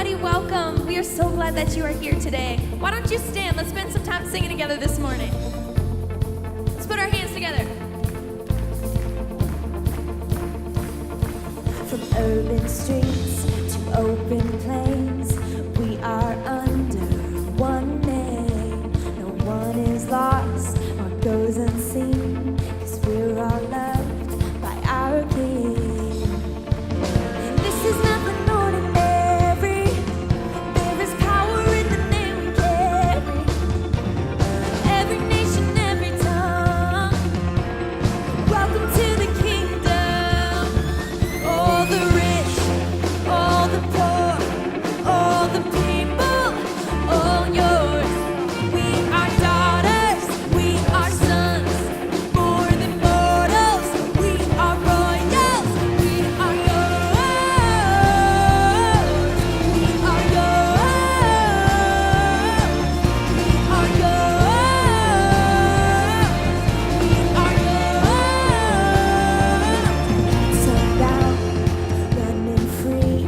everybody, welcome. We are so glad that you are here today. Why don't you stand? Let's spend some time singing together this morning. Let's put our hands together. From urban streets to open plains, we are under one name. No one is lost or goes unseen, 'cause we're all loved by our King. And this is nothing ordinary. There is power in the name we carry. Every nation, every tongue, welcome to the kingdom. All the rich, all the poor, all the people, all yours. We are daughters, we are sons, more than mortals. We are royals, we are yours. We are yours. We are yours. We are yours. Sundown, running free,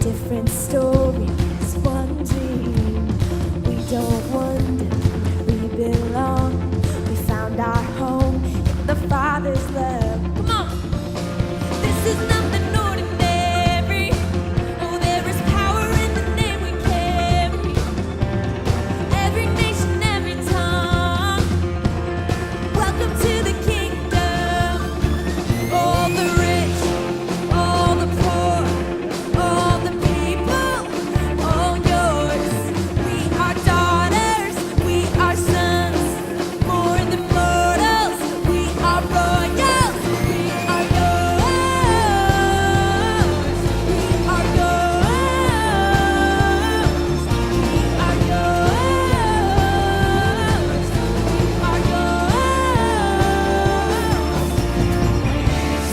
different stories, one dream. We don't wonder, we belong. We found our home in the Father's love. Come on. This is nothing ordinary. Oh, there is power in the name we carry. Every nation, every tongue, welcome to the kingdom. All the rich, all the poor, all the people, all yours. We are daughters, we are sons, more than mortals. We are royals, we are yours. We are yours. We are yours. We are yours.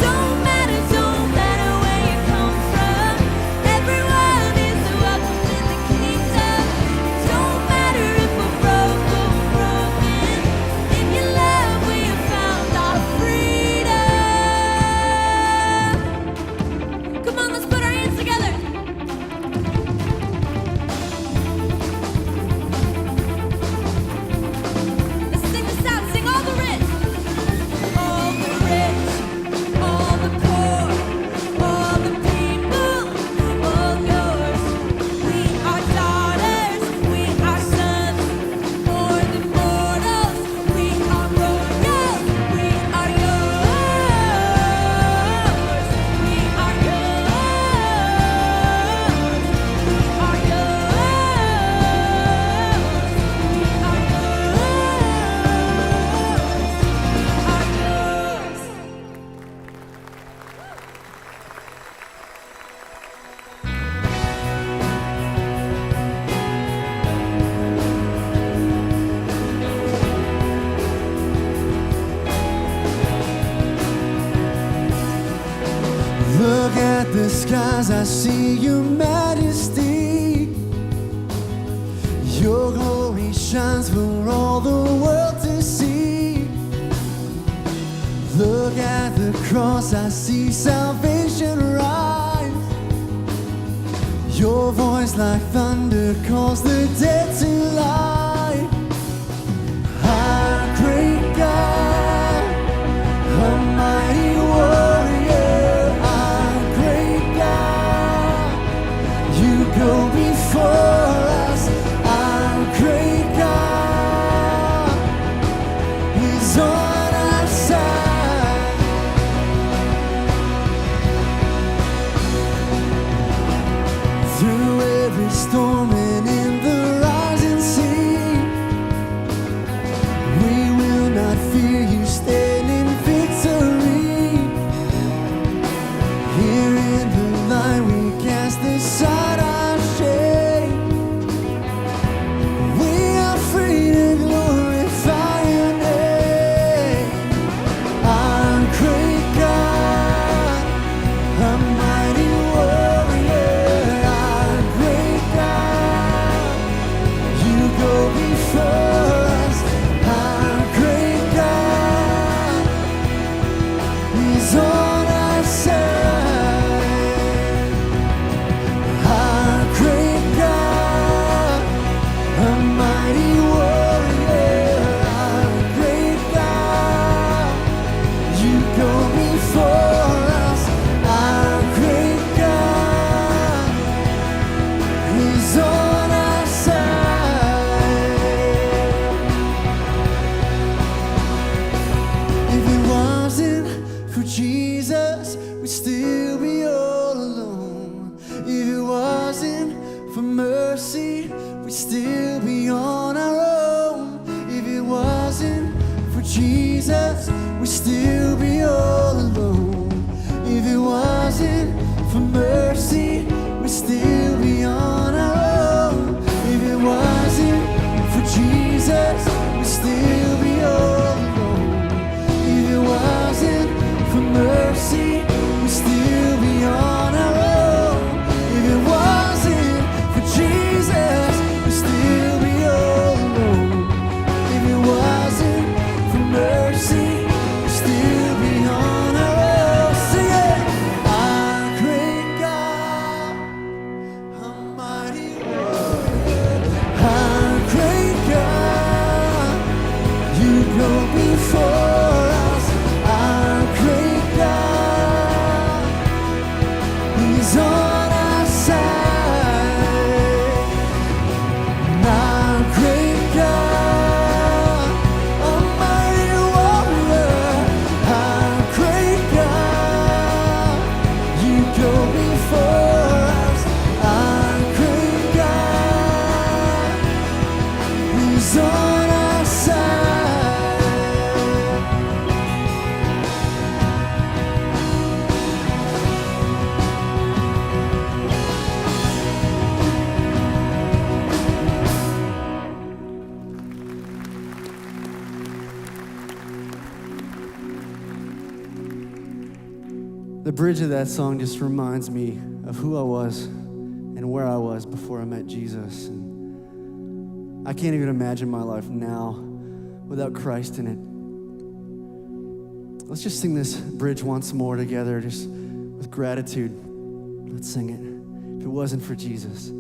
Don't matter where you come from. Everyone is welcome in the kingdom. Don't matter if we're broke or broken. In your love we have found our freedom. Come on, let's put our hands together. Let's sing this out. Sing all the rich. All the rich, all the poor, all the people, all yours. We are daughters, we are sons, more than mortals. We are royals, we are yours. We are yours. We are yours. We are yours. Look at the skies, I see your majesty. Your glory shines for all the world to see. Look at the cross, I see salvation rise. Your voice like thunder calls the dead to life. Our great God, a mighty warrior, our great God. You go before us, our great God is on our side. Through every storm and in the rising sea, we will not fear, you stand in victory. Here in the light we cast aside our shame. We are free to glorify your name. Our great God, a mighty warrior, our great God. The bridge of that song just reminds me of who I was and where I was before I met Jesus. And I can't even imagine my life now without Christ in it. Let's just sing this bridge once more together, just with gratitude. Let's sing it. If it wasn't for Jesus.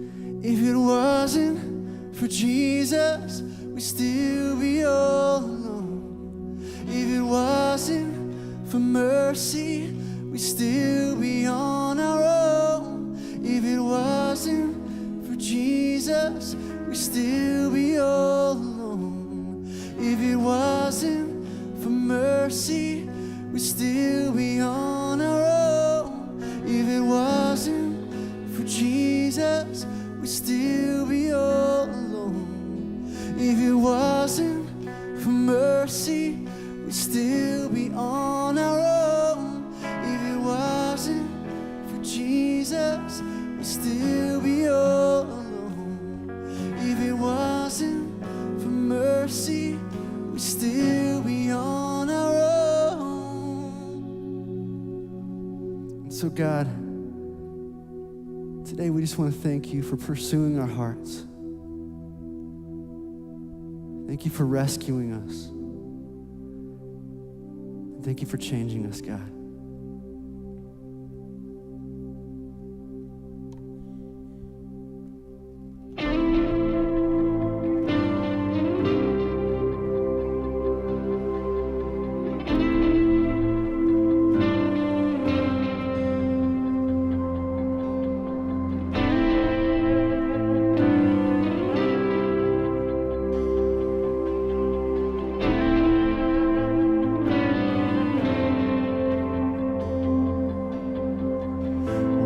If it wasn't for Jesus, we'd still be all alone. If it wasn't for mercy, we'd still be on our own. If it wasn't for Jesus, we'd still be all alone. If it wasn't for mercy, we'd still be on our own. If it wasn't for Jesus, we'd still be all alone. If it wasn't for mercy, we'd still be on our own. If it wasn't for Jesus, we'd still be all alone. If it wasn't for mercy, we'd still be on our own. And so God, today we just want to thank you for pursuing our hearts. Thank you for rescuing us. And thank you for changing us, God.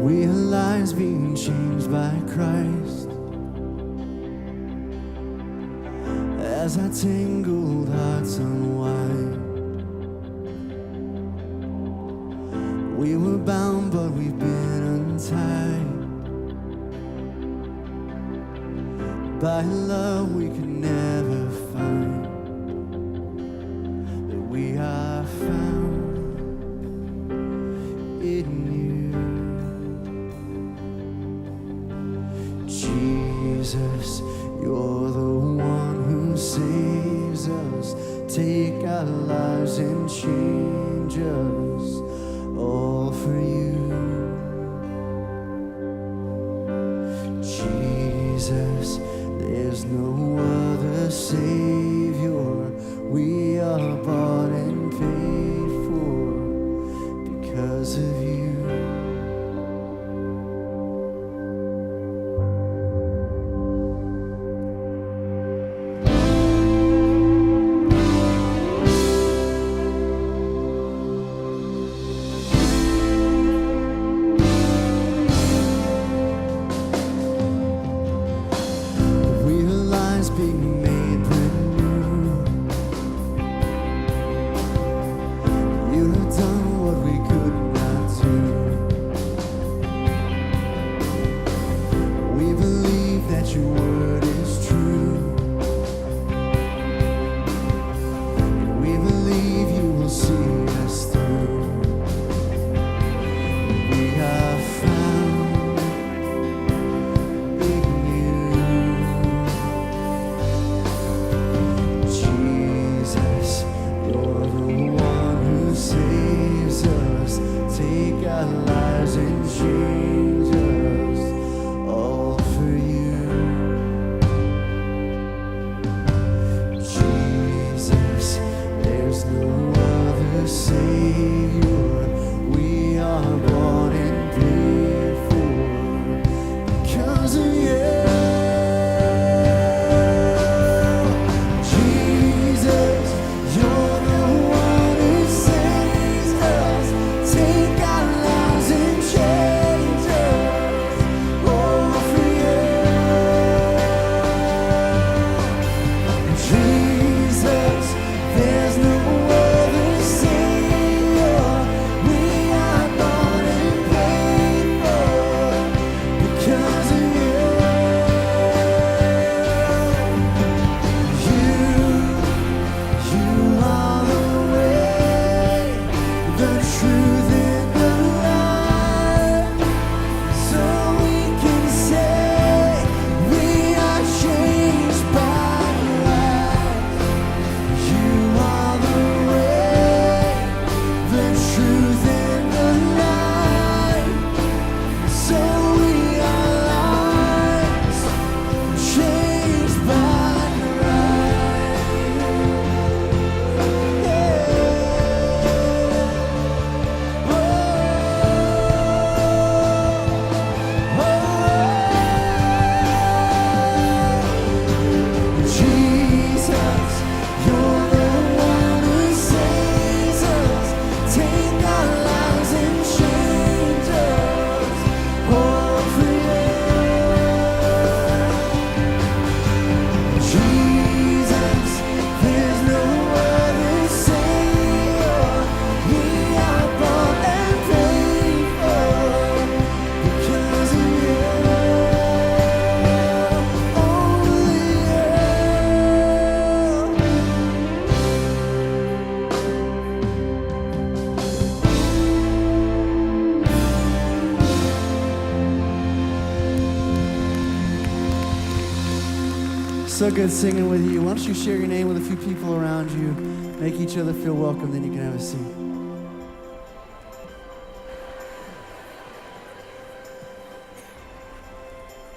We are lives being changed by Christ. As our tangled hearts unwind, we were bound, but we've been untied by a love we could never find. That we are found in you. Jesus, you're the one who saves us. Take our lives and change us, all for you. Jesus, there's no other Savior. We are bought and paid for because of you. Being made brand new, so good singing with you. Why don't you share your name with a few people around you? Make each other feel welcome, then you can have a seat.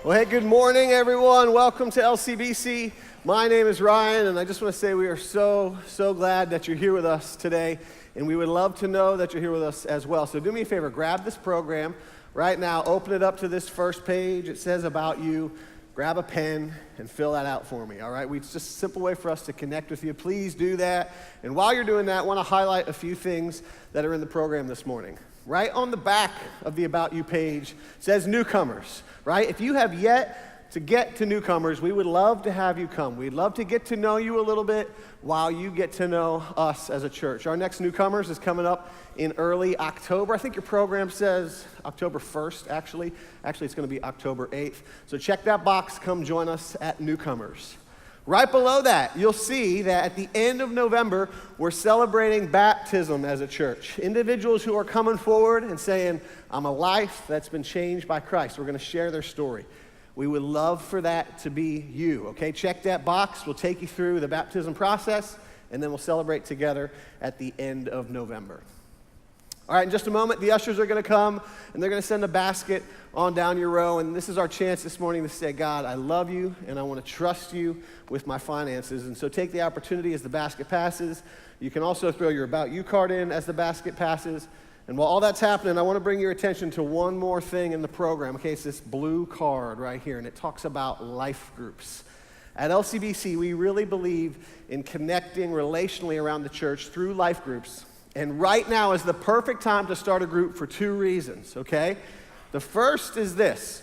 Well, hey, good morning, everyone. Welcome to LCBC. My name is Ryan, and I just want to say we are so glad that you're here with us today, and we would love to know that you're here with us as well. So do me a favor, grab this program right now, open it up to this first page. It says About You. Grab a pen and fill that out for me, all right? It's just a simple way for us to connect with you. Please do that. And while you're doing that, I want to highlight a few things that are in the program this morning. Right on the back of the About You page says Newcomers, right? If you have yet to get to Newcomers, we would love to have you come. We'd love to get to know you a little bit while you get to know us as a church. Our next Newcomers is coming up in early October. I think your program says October 1st, actually. Actually, it's going to be October 8th. So check that box. Come join us at Newcomers. Right below that, you'll see that at the end of November, we're celebrating baptism as a church. Individuals who are coming forward and saying, I'm a life that's been changed by Christ. We're going to share their story. We would love for that to be you, okay? Check that box. We'll take you through the baptism process, and then we'll celebrate together at the end of November. All right, in just a moment, the ushers are going to come, and they're going to send a basket on down your row, and this is our chance this morning to say, God, I love you, and I want to trust you with my finances. And so take the opportunity as the basket passes. You can also throw your About You card in as the basket passes. And while all that's happening, I want to bring your attention to one more thing in the program. Okay, it's this blue card right here, and it talks about life groups. At LCBC, we really believe in connecting relationally around the church through life groups. And right now is the perfect time to start a group for two reasons, okay? The first is this.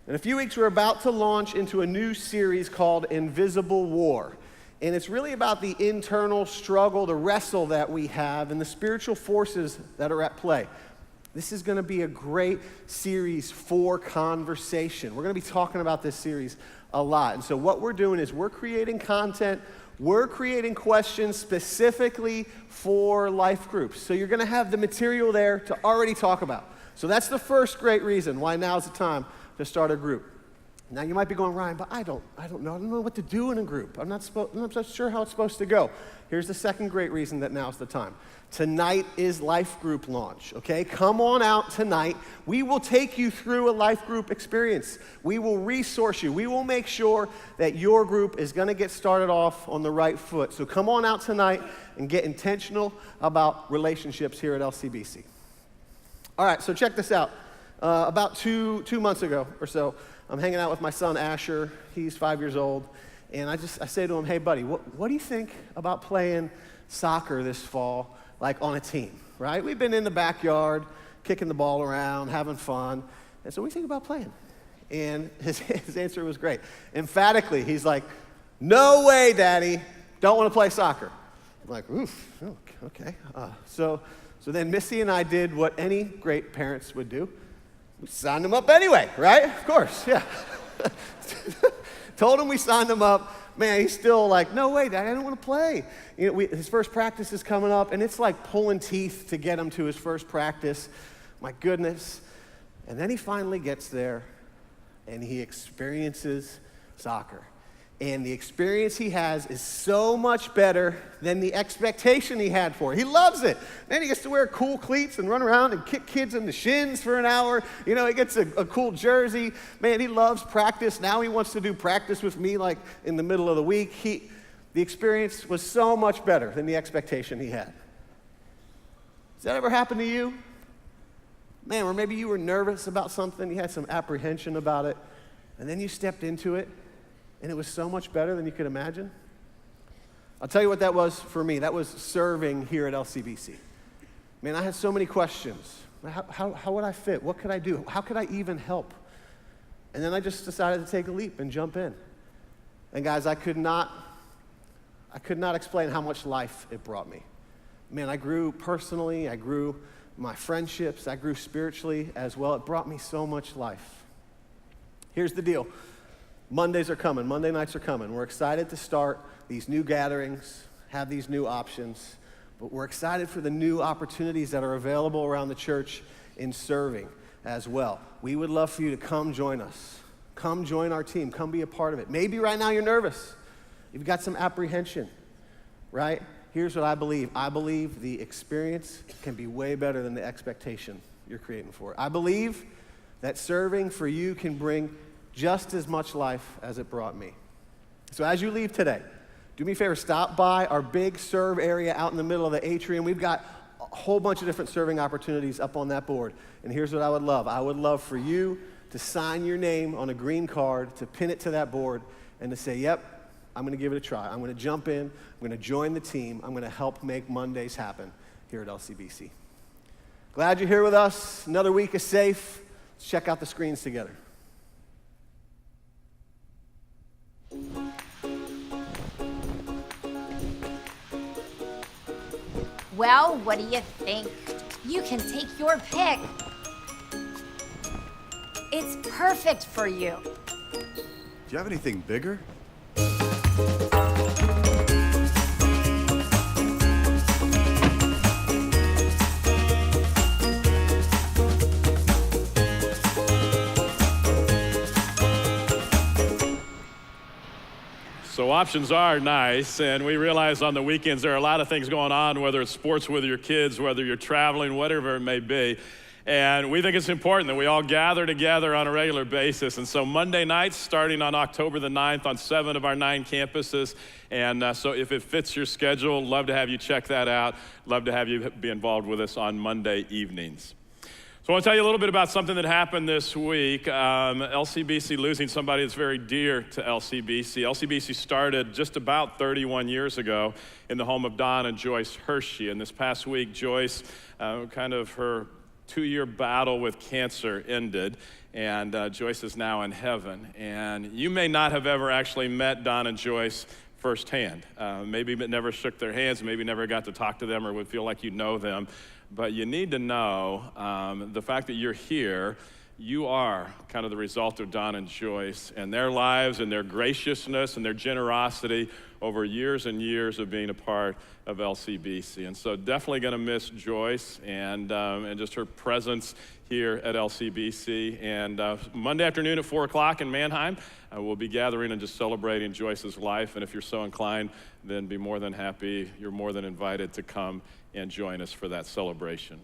In a few weeks, we're about to launch into a new series called Invisible War. And it's really about the internal struggle, the wrestle that we have, and the spiritual forces that are at play. This is going to be a great series for conversation. We're going to be talking about this series a lot. And so what we're doing is we're creating content, we're creating questions specifically for life groups. So you're going to have the material there to already talk about. So that's the first great reason why now's the time to start a group. Now you might be going, Ryan, but I don't know what to do in a group. I'm not sure how it's supposed to go. Here's the second great reason that now's the time. Tonight is life group launch, okay? Come on out tonight. We will take you through a life group experience. We will resource you. We will make sure that your group is going to get started off on the right foot. So come on out tonight and get intentional about relationships here at LCBC. All right, so check this out. About two months ago or so, I'm hanging out with my son, Asher. He's 5 years old. And I say to him, hey, buddy, what do you think about playing soccer this fall, like on a team, right? We've been in the backyard, kicking the ball around, having fun. And so what do you think about playing? And his answer was great. Emphatically, he's like, no way, Daddy. Don't want to play soccer. I'm like, oof, okay. So then Missy and I did what any great parents would do. We signed him up anyway, right? Of course, yeah. Told him we signed him up. Man, he's still like, no way, Dad, I don't want to play. You know, his first practice is coming up, and it's like pulling teeth to get him to his first practice. My goodness. And then he finally gets there, and he experiences soccer. And the experience he has is so much better than the expectation he had for it. He loves it. Then he gets to wear cool cleats and run around and kick kids in the shins for an hour. You know, he gets a cool jersey. Man, he loves practice. Now he wants to do practice with me like in the middle of the week. The experience was so much better than the expectation he had. Does that ever happen to you? Man, or maybe you were nervous about something, you had some apprehension about it, and then you stepped into it, and it was so much better than you could imagine. I'll tell you what that was for me. That was serving here at LCBC. Man, I had so many questions. How would I fit? What could I do? How could I even help? And then I just decided to take a leap and jump in. And guys, I could not explain how much life it brought me. Man, I grew personally, I grew my friendships, I grew spiritually as well. It brought me so much life. Here's the deal. Mondays are coming. Monday nights are coming. We're excited to start these new gatherings, have these new options, but we're excited for the new opportunities that are available around the church in serving as well. We would love for you to come join us. Come join our team. Come be a part of it. Maybe right now you're nervous. you've got some apprehension, right? Here's what I believe. I believe the experience can be way better than the expectation you're creating for it. I believe that serving for you can bring just as much life as it brought me. So as you leave today, do me a favor, stop by our big serve area out in the middle of the atrium. We've got a whole bunch of different serving opportunities up on that board. And here's what I would love. I would love for you to sign your name on a green card, to pin it to that board, and to say, yep, I'm going to give it a try. I'm going to jump in. I'm going to join the team. I'm going to help make Mondays happen here at LCBC. Glad you're here with us. Another week is safe. Let's check out the screens together. Well, what do you think? You can take your pick. It's perfect for you. Do you have anything bigger? So options are nice, and we realize on the weekends there are a lot of things going on, whether it's sports with your kids, whether you're traveling, whatever it may be. And we think it's important that we all gather together on a regular basis. And so Monday nights, starting on October the 9th on 7 of our 9 campuses. And so if it fits your schedule, love to have you check that out. Love to have you be involved with us on Monday evenings. So I want to tell you a little bit about something that happened this week. LCBC losing somebody that's very dear to LCBC. LCBC started just about 31 years ago in the home of Don and Joyce Hershey. And this past week, Joyce, kind of her 2-year battle with cancer ended, and Joyce is now in heaven. And you may not have ever actually met Don and Joyce firsthand. Maybe never shook their hands, maybe never got to talk to them or would feel like you know them. But you need to know the fact that you're here, you are kind of the result of Don and Joyce and their lives and their graciousness and their generosity over years and years of being a part of LCBC. And so definitely going to miss Joyce and just her presence here at LCBC. And Monday afternoon at 4 o'clock in Mannheim, we'll be gathering and just celebrating Joyce's life. And if you're so inclined, then be more than happy. You're more than invited to come and join us for that celebration.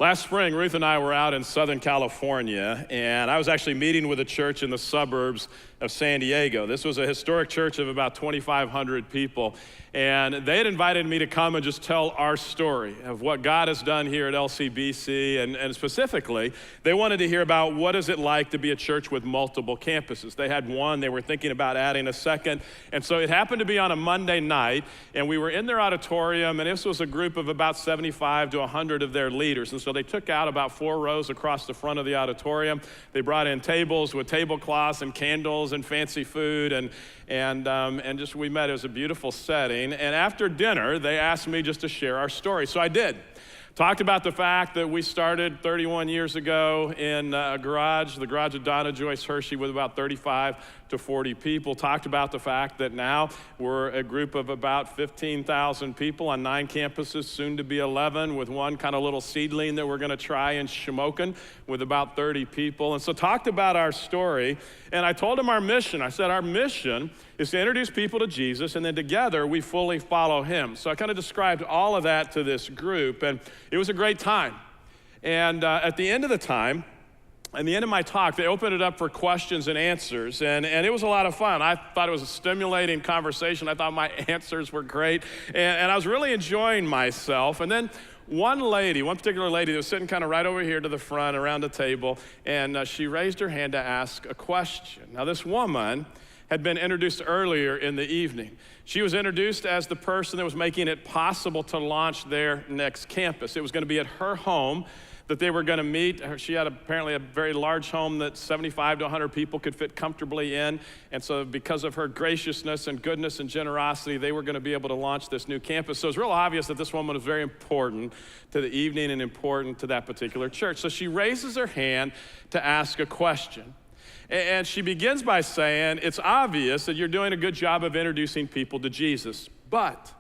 Last spring, Ruth and I were out in Southern California, and I was actually meeting with a church in the suburbs of San Diego. This was a historic church of about 2,500 people, and they had invited me to come and just tell our story of what God has done here at LCBC, and specifically, they wanted to hear about what is it like to be a church with multiple campuses. They had one, they were thinking about adding a second, and so it happened to be on a Monday night, and we were in their auditorium, and this was a group of about 75 to 100 of their leaders, and so they took out about 4 rows across the front of the auditorium. They brought in tables with tablecloths and candles and fancy food, and just we met. It was a beautiful setting. And after dinner, they asked me just to share our story. So I did. Talked about the fact that we started 31 years ago in a garage, the garage of Donna Joyce Hershey, with about 35 to 40 people. Talked about the fact that now we're a group of about 15,000 people on 9 campuses, soon to be 11, with one kind of little seedling that we're going to try in Shamokin with about 30 people. And so talked about our story, and I told them our mission. I said our mission is to introduce people to Jesus, and then together we fully follow him. So I kind of described all of that to this group, and it was a great time. And at the end of the time, at the end of my talk, they opened it up for questions and answers, and it was a lot of fun. I thought it was a stimulating conversation. I thought my answers were great, and I was really enjoying myself. And then one particular lady that was sitting kind of right over here to the front around the table, and she raised her hand to ask a question. Now, this woman had been introduced earlier in the evening. She was introduced as the person that was making it possible to launch their next campus. It was going to be at her home that they were going to meet. She had apparently a very large home that 75 to 100 people could fit comfortably in. And so because of her graciousness and goodness and generosity, they were going to be able to launch this new campus. So it's real obvious that this woman was very important to the evening and important to that particular church. So she raises her hand to ask a question. And she begins by saying, it's obvious that you're doing a good job of introducing people to Jesus, but,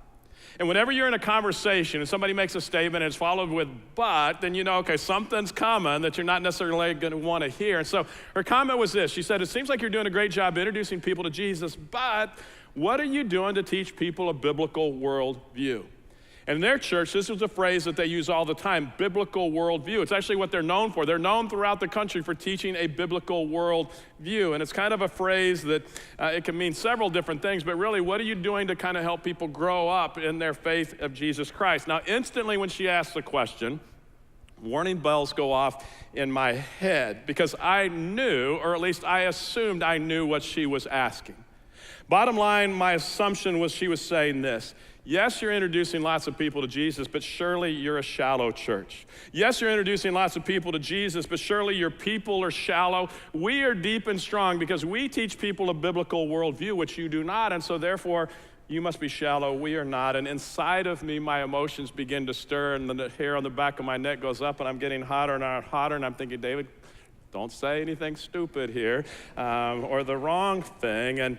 And whenever you're in a conversation and somebody makes a statement and it's followed with but, then you know, okay, something's coming that you're not necessarily going to want to hear. And so her comment was this. She said, it seems like you're doing a great job introducing people to Jesus, but what are you doing to teach people a biblical worldview? And in their church, this was a phrase that they use all the time, biblical worldview. It's actually what they're known for. They're known throughout the country for teaching a biblical worldview. And it's kind of a phrase that it can mean several different things, but really, what are you doing to kind of help people grow up in their faith of Jesus Christ? Now, instantly when she asked the question, warning bells go off in my head because I knew, or at least I assumed I knew what she was asking. Bottom line, my assumption was she was saying this. Yes, you're introducing lots of people to Jesus, but surely you're a shallow church. Yes, you're introducing lots of people to Jesus, but surely your people are shallow. We are deep and strong because we teach people a biblical worldview, which you do not, and so therefore you must be shallow. We are not. And inside of me, my emotions begin to stir, and the hair on the back of my neck goes up, and I'm getting hotter and hotter, and I'm thinking, David, don't say anything stupid here or the wrong thing. And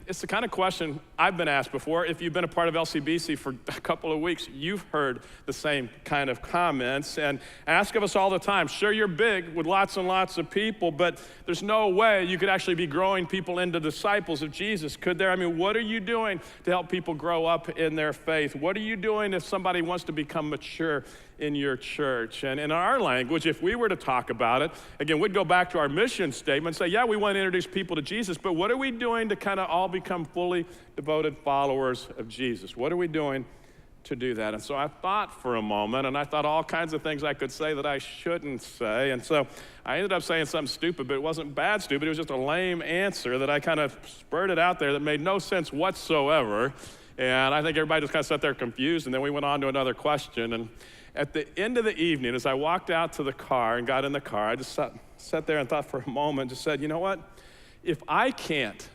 it's the kind of question I've been asked before. If you've been a part of LCBC for a couple of weeks, you've heard the same kind of comments and ask of us all the time. Sure, you're big with lots and lots of people, but there's no way you could actually be growing people into disciples of Jesus, could there? I mean, what are you doing to help people grow up in their faith? What are you doing if somebody wants to become mature in your church? And in our language, if we were to talk about it, again, we'd go back to our mission statement, say, yeah, we want to introduce people to Jesus, but what are we doing to kind of all become fully devoted followers of Jesus? What are we doing to do that? And so I thought for a moment, and I thought all kinds of things I could say that I shouldn't say, and so I ended up saying something stupid, but it wasn't bad stupid, it was just a lame answer that I kind of spurted out there that made no sense whatsoever, and I think everybody just kind of sat there confused, and then we went on to another question, and at the end of the evening, as I walked out to the car and got in the car, I just sat there and thought for a moment, just said, you know what? If I can't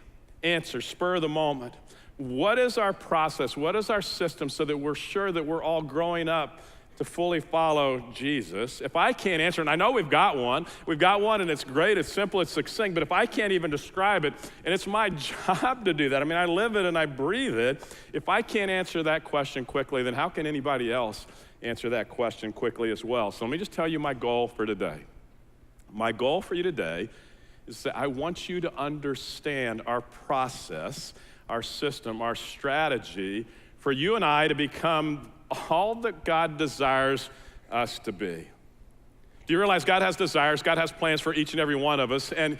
answer spur of the moment, what is our process? What is our system so that we're sure that we're all growing up to fully follow Jesus? If I can't answer, and I know we've got one and it's great, it's simple, it's succinct, but if I can't even describe it, and it's my job to do that, I mean, I live it and I breathe it, if I can't answer that question quickly, then how can anybody else answer that question quickly as well? So let me just tell you my goal for today. My goal for you today is that I want you to understand our process, our system, our strategy for you and I to become all that God desires us to be. Do you realize God has desires, God has plans for each and every one of us, and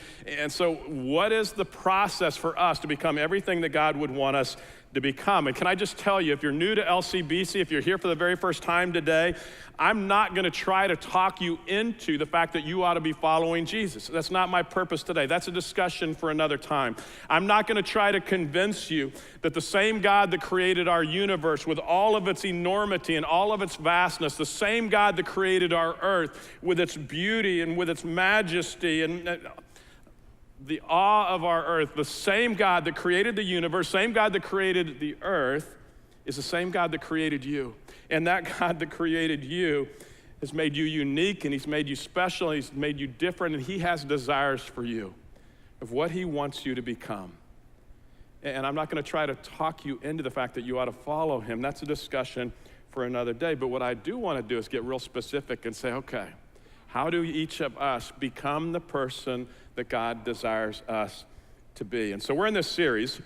so what is the process for us to become everything that God would want us to become? And can I just tell you, if you're new to LCBC, if you're here for the very first time today, I'm not gonna try to talk you into the fact that you ought to be following Jesus. That's not my purpose today. That's a discussion for another time. I'm not gonna try to convince you that the same God that created our universe with all of its enormity and all of its vastness, the same God that created our earth with its beauty and with its majesty and the awe of our earth, the same God that created the universe, same God that created the earth, is the same God that created you. And that God that created you has made you unique, and he's made you special, and he's made you different, and he has desires for you of what he wants you to become. And I'm not gonna try to talk you into the fact that you ought to follow him. That's a discussion for another day. But what I do wanna do is get real specific and say, okay, how do each of us become the person that God desires us to be? And so we're in this series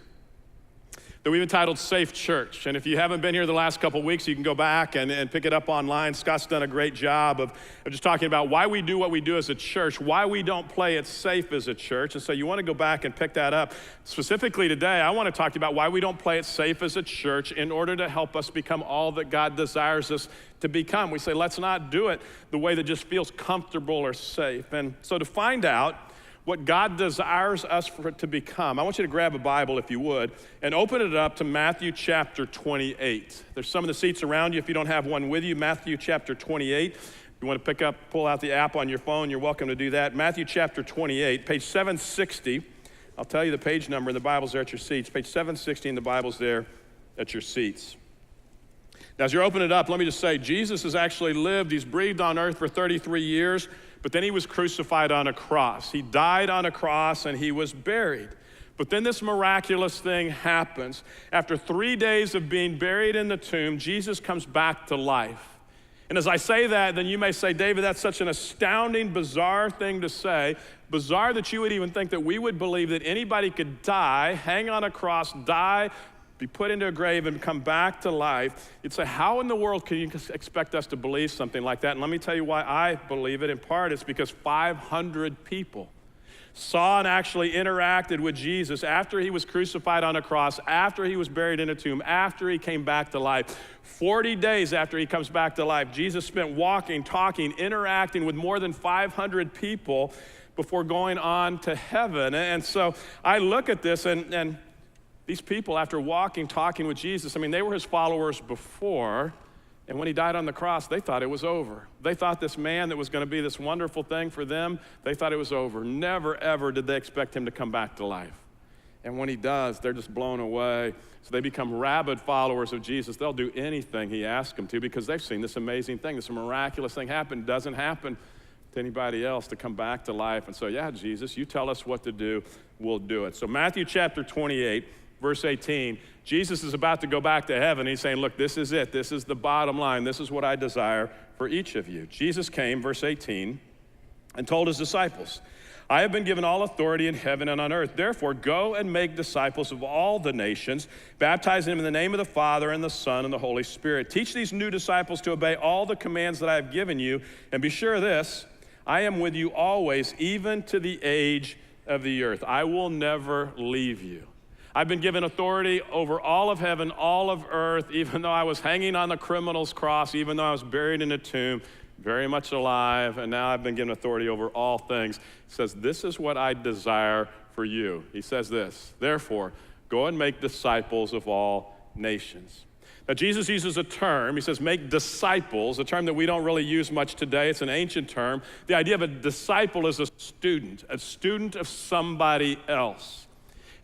that we've entitled Safe Church. And if you haven't been here the last couple weeks, you can go back and pick it up online. Scott's done a great job of just talking about why we do what we do as a church, why we don't play it safe as a church. And so you want to go back and pick that up. Specifically today, I want to talk to you about why we don't play it safe as a church in order to help us become all that God desires us to become. We say, let's not do it the way that just feels comfortable or safe. And so to find out what God desires us to become, I want you to grab a Bible, if you would, and open it up to Matthew chapter 28. There's some of the seats around you if you don't have one with you. Matthew chapter 28. If you want to pull out the app on your phone, you're welcome to do that. Matthew chapter 28, page 760. I'll tell you the page number, and the Bible's there at your seats. Page 760, and the Bible's there at your seats. Now, as you open it up, let me just say, Jesus has actually lived, he's breathed on earth for 33 years, but then he was crucified on a cross. He died on a cross and he was buried. But then this miraculous thing happens. After 3 days of being buried in the tomb, Jesus comes back to life. And as I say that, then you may say, David, that's such an astounding, bizarre thing to say. Bizarre that you would even think that we would believe that anybody could die, hang on a cross, die, be put into a grave, and come back to life. You'd say, how in the world can you expect us to believe something like that? And let me tell you why I believe it. In part, it's because 500 people saw and actually interacted with Jesus after he was crucified on a cross, after he was buried in a tomb, after he came back to life. 40 days after he comes back to life, Jesus spent walking, talking, interacting with more than 500 people before going on to heaven. And so I look at this, and these people, after walking, talking with Jesus, I mean, they were his followers before. And when he died on the cross, they thought it was over. They thought this man that was going to be this wonderful thing for them, they thought it was over. Never, ever did they expect him to come back to life. And when he does, they're just blown away. So they become rabid followers of Jesus. They'll do anything he asks them to because they've seen this amazing thing, this miraculous thing happen. Doesn't happen to anybody else to come back to life. And so, yeah, Jesus, you tell us what to do, we'll do it. So Matthew chapter 28, verse 18, Jesus is about to go back to heaven. He's saying, look, this is it. This is the bottom line. This is what I desire for each of you. Jesus came, verse 18, and told his disciples, I have been given all authority in heaven and on earth. Therefore, go and make disciples of all the nations, baptizing them in the name of the Father and the Son and the Holy Spirit. Teach these new disciples to obey all the commands that I have given you. And be sure of this, I am with you always, even to the age of the earth. I will never leave you. I've been given authority over all of heaven, all of earth, even though I was hanging on the criminal's cross, even though I was buried in a tomb, very much alive, and now I've been given authority over all things. He says, this is what I desire for you. He says this, therefore, go and make disciples of all nations. Now, Jesus uses a term. He says, make disciples, a term that we don't really use much today. It's an ancient term. The idea of a disciple is a student of somebody else.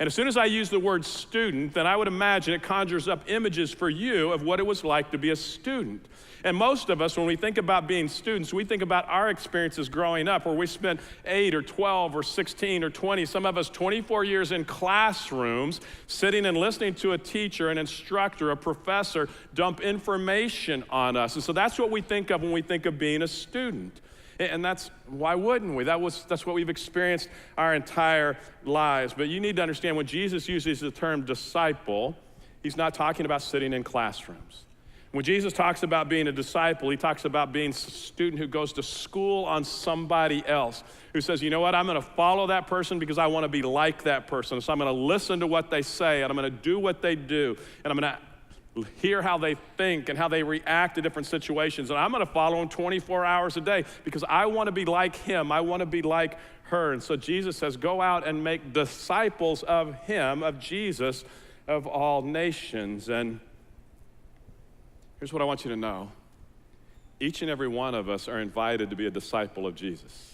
And as soon as I use the word student, then I would imagine it conjures up images for you of what it was like to be a student. And most of us, when we think about being students, we think about our experiences growing up where we spent 8 or 12 or 16 or 20, some of us 24 years in classrooms, sitting and listening to a teacher, an instructor, a professor dump information on us. And so that's what we think of when we think of being a student. And that's, why wouldn't we? That's what we've experienced our entire lives. But you need to understand when Jesus uses the term disciple, he's not talking about sitting in classrooms. When Jesus talks about being a disciple, he talks about being a student who goes to school on somebody else, who says, you know what, I'm going to follow that person because I want to be like that person. So I'm going to listen to what they say, and I'm going to do what they do, and I'm going to hear how they think and how they react to different situations. And I'm going to follow him 24 hours a day because I want to be like him. I want to be like her. And so Jesus says, go out and make disciples of him, of Jesus, of all nations. And here's what I want you to know. Each and every one of us are invited to be a disciple of Jesus.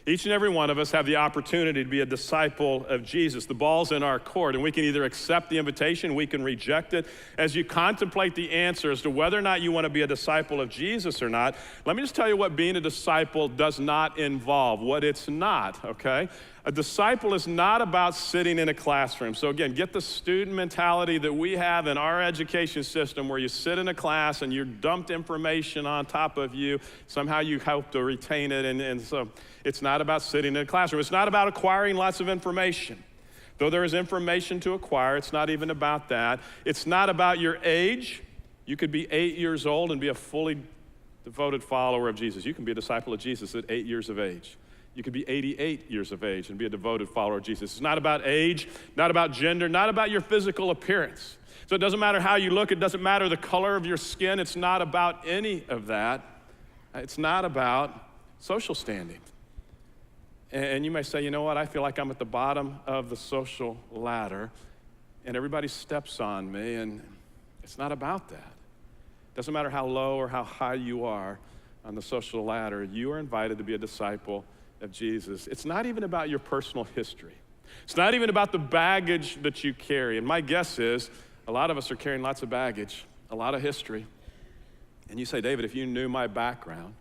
Each and every one of us have the opportunity to be a disciple of Jesus. The ball's in our court, and we can either accept the invitation, we can reject it. As you contemplate the answer as to whether or not you want to be a disciple of Jesus or not, let me just tell you what being a disciple does not involve, what it's not, okay? A disciple is not about sitting in a classroom. So again, get the student mentality that we have in our education system where you sit in a class and you're dumped information on top of you. Somehow you hope to retain it. And so it's not about sitting in a classroom. It's not about acquiring lots of information. Though there is information to acquire, it's not even about that. It's not about your age. You could be 8 years old and be a fully devoted follower of Jesus. You can be a disciple of Jesus at 8 years of age. You could be 88 years of age and be a devoted follower of Jesus. It's not about age, not about gender, not about your physical appearance. So it doesn't matter how you look. It doesn't matter the color of your skin. It's not about any of that. It's not about social standing. And you may say, you know what, I feel like I'm at the bottom of the social ladder and everybody steps on me, and it's not about that. It doesn't matter how low or how high you are on the social ladder. You are invited to be a disciple of Jesus. It's not even about your personal history. It's not even about the baggage that you carry. And my guess is a lot of us are carrying lots of baggage, a lot of history. And you say, David, if you knew my background,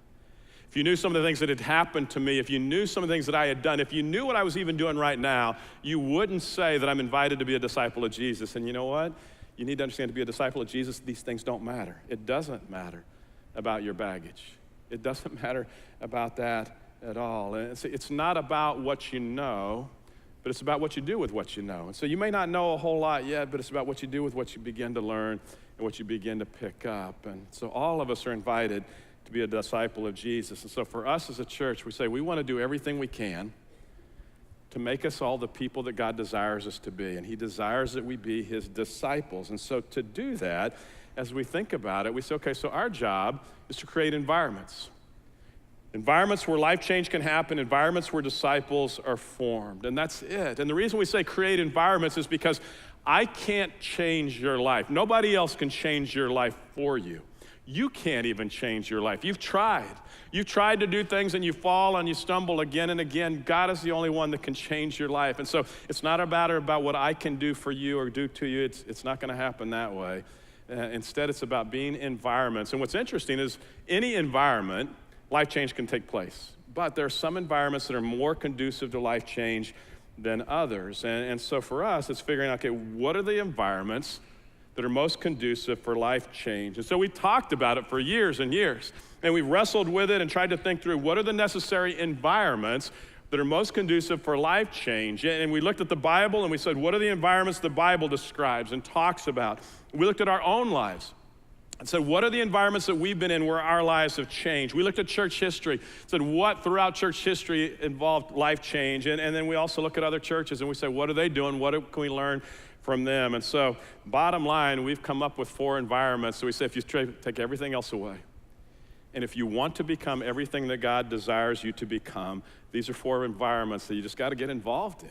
if you knew some of the things that had happened to me, if you knew some of the things that I had done, if you knew what I was even doing right now, you wouldn't say that I'm invited to be a disciple of Jesus. And you know what? You need to understand, to be a disciple of Jesus, these things don't matter. It doesn't matter about your baggage. It doesn't matter about that at all. And it's not about what you know, but it's about what you do with what you know. And so you may not know a whole lot yet, but it's about what you do with what you begin to learn and what you begin to pick up. And so all of us are invited to be a disciple of Jesus. And so for us as a church, we say we want to do everything we can to make us all the people that God desires us to be. And he desires that we be his disciples. And so to do that, as we think about it, we say, okay, so our job is to create environments. Environments where life change can happen, environments where disciples are formed, and that's it. And the reason we say create environments is because I can't change your life. Nobody else can change your life for you. You can't even change your life. You've tried. You've tried to do things and you fall and you stumble again and again. God is the only one that can change your life. And so it's not about what I can do for you or do to you. It's not going to happen that way. Instead, it's about being environments. And what's interesting is any environment, life change can take place. But there are some environments that are more conducive to life change than others. And so for us, it's figuring out, okay, what are the environments that are most conducive for life change? And so we talked about it for years and years. And we wrestled with it and tried to think through what are the necessary environments that are most conducive for life change. And we looked at the Bible and we said, what are the environments the Bible describes and talks about? We looked at our own lives and said, what are the environments that we've been in where our lives have changed? We looked at church history, said what throughout church history involved life change? And then we also look at other churches and we say, what are they doing? What can we learn from them? And so bottom line, we've come up with 4 environments. So we say, if you take everything else away, and if you want to become everything that God desires you to become, these are 4 environments that you just got to get involved in.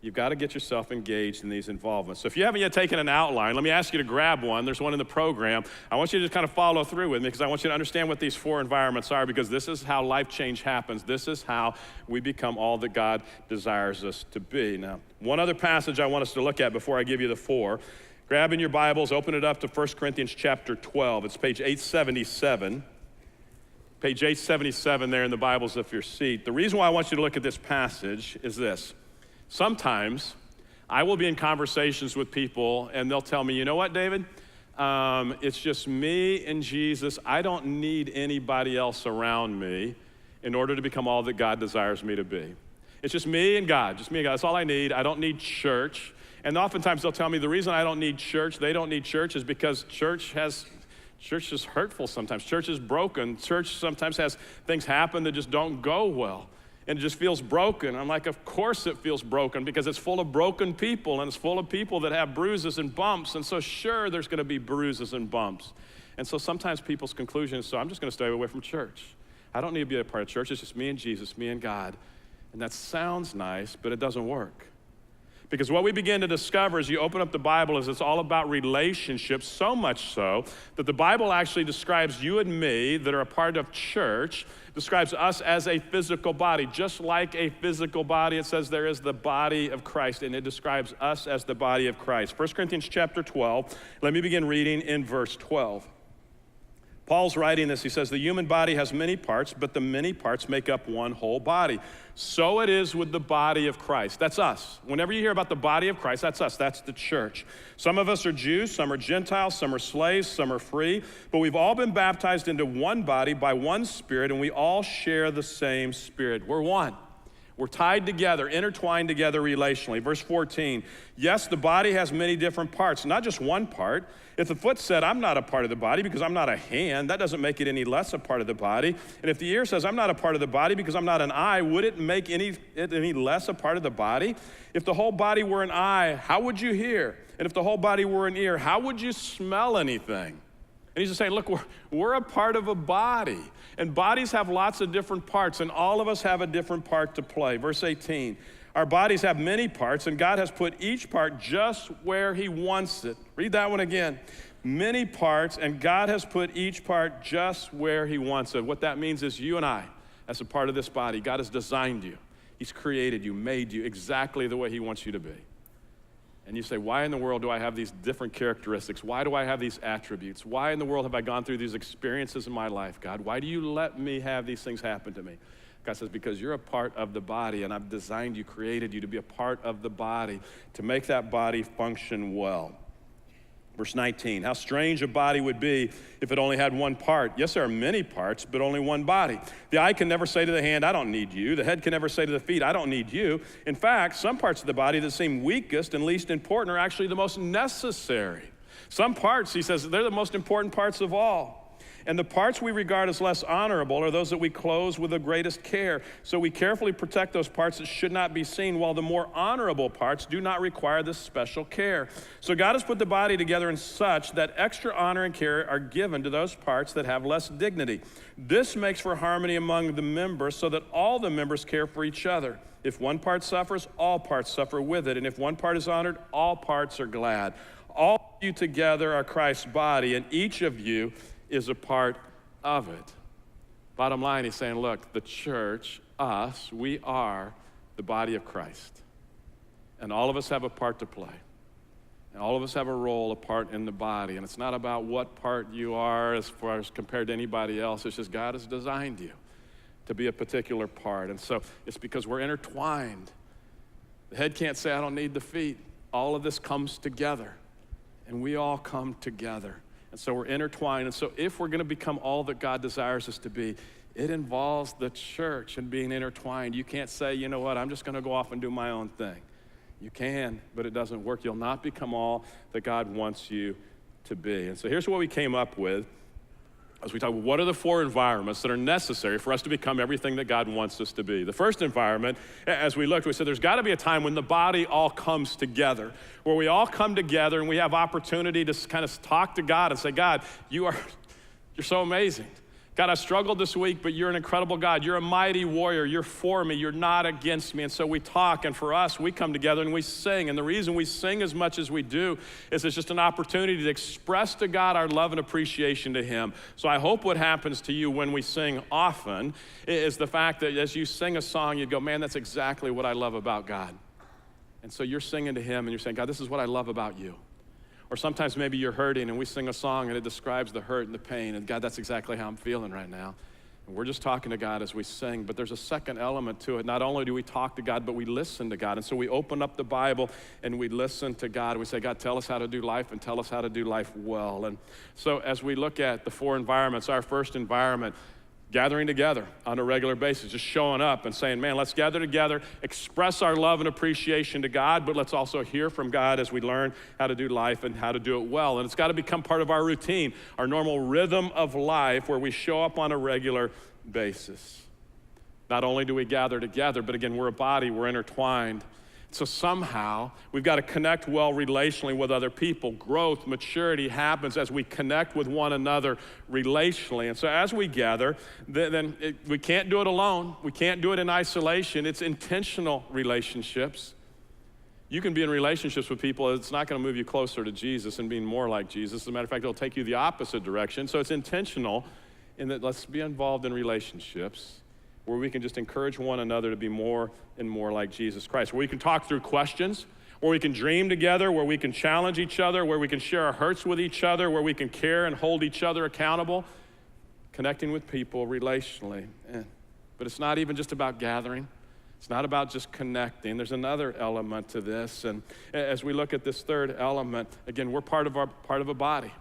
You've got to get yourself engaged in these involvements. So if you haven't yet taken an outline, let me ask you to grab one. There's one in the program. I want you to just kind of follow through with me because I want you to understand what these 4 environments are, because this is how life change happens. This is how we become all that God desires us to be. Now, one other passage I want us to look at before I give you the 4. Grab in your Bibles, open it up to 1 Corinthians chapter 12. It's page 877. Page 877 there in the Bibles of your seat. The reason why I want you to look at this passage is this. Sometimes I will be in conversations with people and they'll tell me, you know what, David? It's just me and Jesus. I don't need anybody else around me in order to become all that God desires me to be. It's just me and God, just me and God. That's all I need. I don't need church. And oftentimes they'll tell me the reason I don't need church, they don't need church, is because church is hurtful sometimes. Church is broken. Church sometimes has things happen that just don't go well. And it just feels broken. I'm like, of course it feels broken because it's full of broken people and it's full of people that have bruises and bumps. And so sure, there's gonna be bruises and bumps. And so sometimes people's conclusion is, so I'm just gonna stay away from church. I don't need to be a part of church. It's just me and Jesus, me and God. And that sounds nice, but it doesn't work. Because what we begin to discover as you open up the Bible is it's all about relationships, so much so that the Bible actually describes you and me that are a part of church, describes us as a physical body. Just like a physical body, it says there is the body of Christ, and it describes us as the body of Christ. 1 Corinthians chapter 12, let me begin reading in verse 12. Paul's writing this, he says, the human body has many parts, but the many parts make up one whole body. So it is with the body of Christ. That's us. Whenever you hear about the body of Christ, that's us, that's the church. Some of us are Jews, some are Gentiles, some are slaves, some are free, but we've all been baptized into one body by one Spirit, and we all share the same Spirit. We're one. We're tied together, intertwined together relationally. Verse 14, yes, the body has many different parts, not just one part. If the foot said, I'm not a part of the body because I'm not a hand, that doesn't make it any less a part of the body. And if the ear says, I'm not a part of the body because I'm not an eye, would it make it any less a part of the body? If the whole body were an eye, how would you hear? And if the whole body were an ear, how would you smell anything? And he's just saying, look, we're a part of a body. And bodies have lots of different parts, and all of us have a different part to play. Verse 18, our bodies have many parts, and God has put each part just where he wants it. Read that one again. Many parts, and God has put each part just where he wants it. What that means is you and I, as a part of this body, God has designed you. He's created you, made you exactly the way he wants you to be. And you say, why in the world do I have these different characteristics? Why do I have these attributes? Why in the world have I gone through these experiences in my life, God? Why do you let me have these things happen to me? God says, because you're a part of the body, and I've designed you, created you to be a part of the body, to make that body function well. Verse 19, how strange a body would be if it only had one part. Yes, there are many parts, but only one body. The eye can never say to the hand, I don't need you. The head can never say to the feet, I don't need you. In fact, some parts of the body that seem weakest and least important are actually the most necessary. Some parts, he says, they're the most important parts of all. And the parts we regard as less honorable are those that we clothe with the greatest care. So we carefully protect those parts that should not be seen, while the more honorable parts do not require this special care. So God has put the body together in such that extra honor and care are given to those parts that have less dignity. This makes for harmony among the members so that all the members care for each other. If one part suffers, all parts suffer with it. And if one part is honored, all parts are glad. All of you together are Christ's body, and each of you is a part of it. Bottom line, he's saying, look, the church, us, we are the body of Christ. And all of us have a part to play. And all of us have a role, a part in the body. And it's not about what part you are as far as compared to anybody else. It's just God has designed you to be a particular part. And so it's because we're intertwined. The head can't say, I don't need the feet. All of this comes together. And we all come together. And so we're intertwined. And so if we're going to become all that God desires us to be, it involves the church and being intertwined. You can't say, you know what, I'm just going to go off and do my own thing. You can, but it doesn't work. You'll not become all that God wants you to be. And so here's what we came up with as we talk about what are the 4 environments that are necessary for us to become everything that God wants us to be. The first environment, as we looked, we said there's got to be a time when the body all comes together, where we all come together and we have opportunity to kind of talk to God and say, God, you're so amazing. God, I struggled this week, but you're an incredible God. You're a mighty warrior. You're for me. You're not against me. And so we talk, and for us, we come together and we sing. And the reason we sing as much as we do is it's just an opportunity to express to God our love and appreciation to him. So I hope what happens to you when we sing often is the fact that as you sing a song, you go, man, that's exactly what I love about God. And so you're singing to him and you're saying, God, this is what I love about you. Or sometimes maybe you're hurting and we sing a song and it describes the hurt and the pain, and God, that's exactly how I'm feeling right now. And we're just talking to God as we sing, but there's a second element to it. Not only do we talk to God, but we listen to God. And so we open up the Bible and we listen to God. We say, God, tell us how to do life and tell us how to do life well. And so as we look at the 4 environments, our first environment, gathering together on a regular basis, just showing up and saying, man, let's gather together, express our love and appreciation to God, but let's also hear from God as we learn how to do life and how to do it well. And it's got to become part of our routine, our normal rhythm of life where we show up on a regular basis. Not only do we gather together, but again, we're a body, we're intertwined. So somehow, we've got to connect well relationally with other people. Growth, maturity happens as we connect with one another relationally. And so as we gather, we can't do it alone. We can't do it in isolation. It's intentional relationships. You can be in relationships with people, it's not going to move you closer to Jesus and being more like Jesus. As a matter of fact, it'll take you the opposite direction. So it's intentional in that let's be involved in relationships where we can just encourage one another to be more and more like Jesus Christ, where we can talk through questions, where we can dream together, where we can challenge each other, where we can share our hurts with each other, where we can care and hold each other accountable, connecting with people relationally. But it's not even just about gathering. It's not about just connecting. There's another element to this. And as we look at this third element, again, we're part of a body.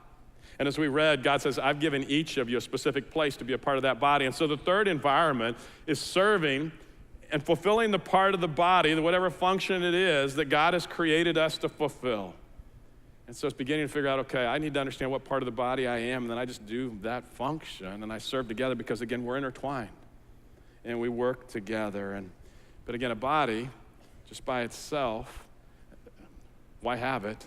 And as we read, God says, I've given each of you a specific place to be a part of that body. And so the third environment is serving and fulfilling the part of the body, whatever function it is that God has created us to fulfill. And so it's beginning to figure out, okay, I need to understand what part of the body I am, and then I just do that function, and I serve together because, again, we're intertwined, and we work together. But again, a body, just by itself, why have it?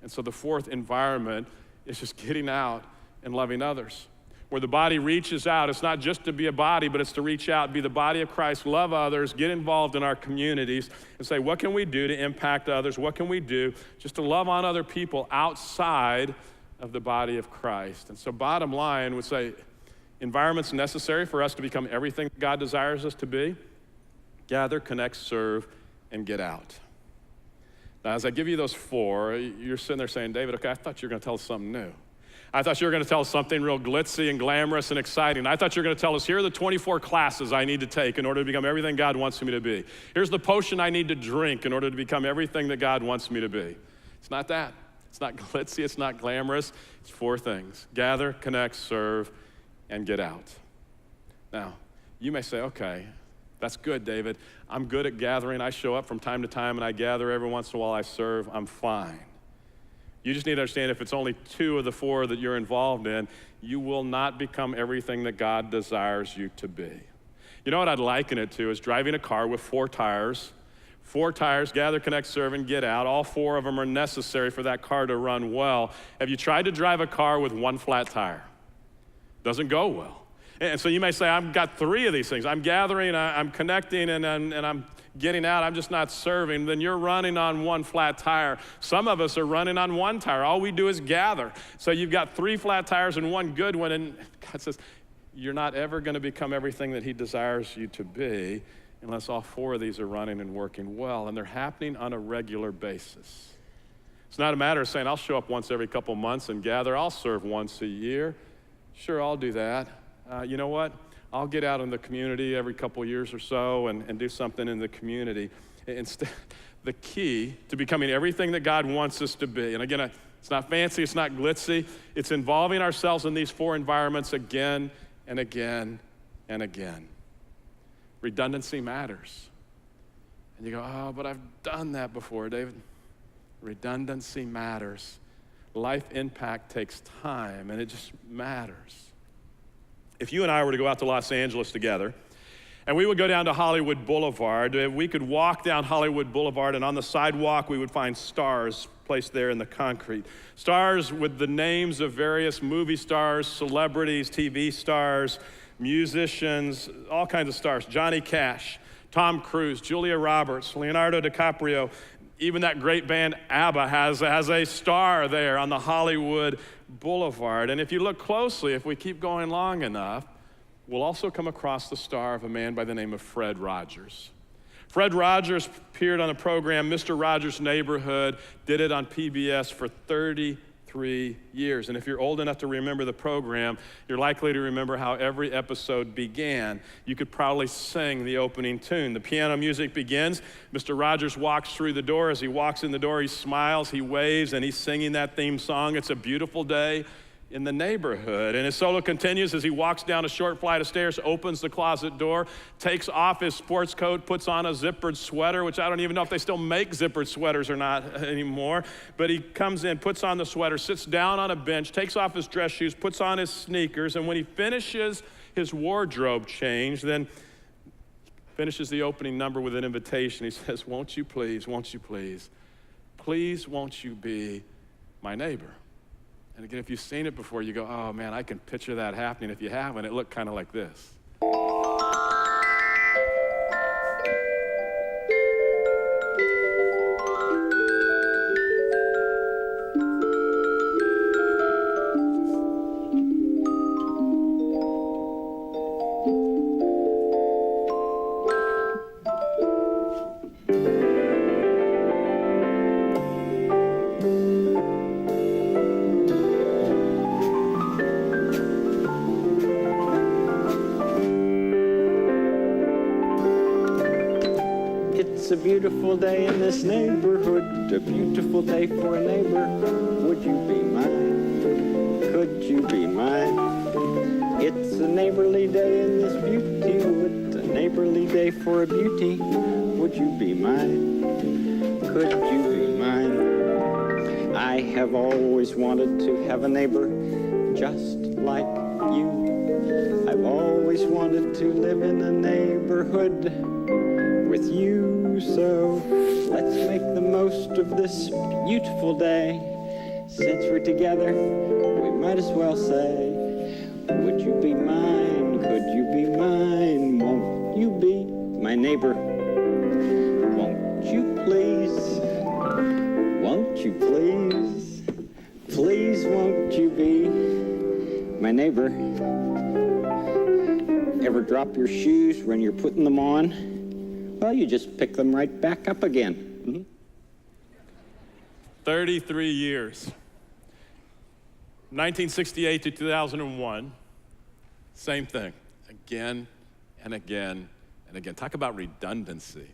And so the fourth environment is just getting out and loving others. Where the body reaches out, it's not just to be a body, but it's to reach out, be the body of Christ, love others, get involved in our communities, and say, what can we do to impact others? What can we do just to love on other people outside of the body of Christ? And so bottom line would say, environment's necessary for us to become everything God desires us to be. Gather, connect, serve, and get out. Now, as I give you those 4, you're sitting there saying, David, okay, I thought you were going to tell us something new. I thought you were going to tell us something real glitzy and glamorous and exciting. I thought you were going to tell us, here are the 24 classes I need to take in order to become everything God wants me to be. Here's the potion I need to drink in order to become everything that God wants me to be. It's not that. It's not glitzy. It's not glamorous. It's 4 things. Gather, connect, serve, and get out. Now, you may say, okay, that's good, David. I'm good at gathering. I show up from time to time and I gather every once in a while. I serve. I'm fine. You just need to understand if it's only 2 of the 4 that you're involved in, you will not become everything that God desires you to be. You know what I'd liken it to is driving a car with 4 tires. 4 tires, gather, connect, serve, and get out. All 4 of them are necessary for that car to run well. Have you tried to drive a car with 1 flat tire? Doesn't go well. And so you may say, I've got 3 of these things. I'm gathering, I'm connecting, and I'm getting out. I'm just not serving. Then you're running on 1 flat tire. Some of us are running on 1 tire. All we do is gather. So you've got 3 flat tires and 1 good one. And God says, you're not ever going to become everything that he desires you to be unless all 4 of these are running and working well. And they're happening on a regular basis. It's not a matter of saying, I'll show up once every couple months and gather. I'll serve once a year. Sure, I'll do that. You know what? I'll get out in the community every couple years or so and do something in the community. Instead, the key to becoming everything that God wants us to be, and again, it's not fancy, it's not glitzy, it's involving ourselves in these 4 environments again and again and again. Redundancy matters. And you go, oh, but I've done that before, David. Redundancy matters. Life impact takes time, and it just matters. If you and I were to go out to Los Angeles together, and we would go down to Hollywood Boulevard, we could walk down Hollywood Boulevard, and on the sidewalk, we would find stars placed there in the concrete. Stars with the names of various movie stars, celebrities, TV stars, musicians, all kinds of stars. Johnny Cash, Tom Cruise, Julia Roberts, Leonardo DiCaprio. Even that great band ABBA has a star there on the Hollywood Boulevard. And if you look closely, if we keep going long enough, we'll also come across the star of a man by the name of Fred Rogers. Fred Rogers appeared on the program Mr. Rogers' Neighborhood, did it on PBS for 33 years. And if you're old enough to remember the program, you're likely to remember how every episode began. You could probably sing the opening tune. The piano music begins. Mr. Rogers walks through the door. As he walks in the door, he smiles, he waves, and he's singing that theme song. It's a beautiful day in the neighborhood. And his solo continues as he walks down a short flight of stairs, opens the closet door, takes off his sports coat, puts on a zippered sweater, which I don't even know if they still make zippered sweaters or not anymore. But he comes in, puts on the sweater, sits down on a bench, takes off his dress shoes, puts on his sneakers, and when he finishes his wardrobe change, then finishes the opening number with an invitation. He says, won't you please, won't you be my neighbor? And again, if you've seen it before, you go, oh man, I can picture that happening. If you haven't, it looked kind of like this. It's a beautiful day in this neighborhood, a beautiful day for a neighbor. Would you be mine? Could you be mine? It's a neighborly day in this beauty wood, a neighborly day for a beauty. Would you be mine? Could you be mine? I have always wanted to have a neighbor just like you. I've always wanted to live in a neighborhood with you, so let's make the most of this beautiful day. Since we're together, we might as well say, would you be mine? Could you be mine? Won't you be my neighbor? Won't you please? Won't you please? Please won't you be my neighbor? Ever drop your shoes when you're putting them on? Well, you just pick them right back up again. 33 years. 1968 to 2001, same thing, again and again and again. Talk about redundancy.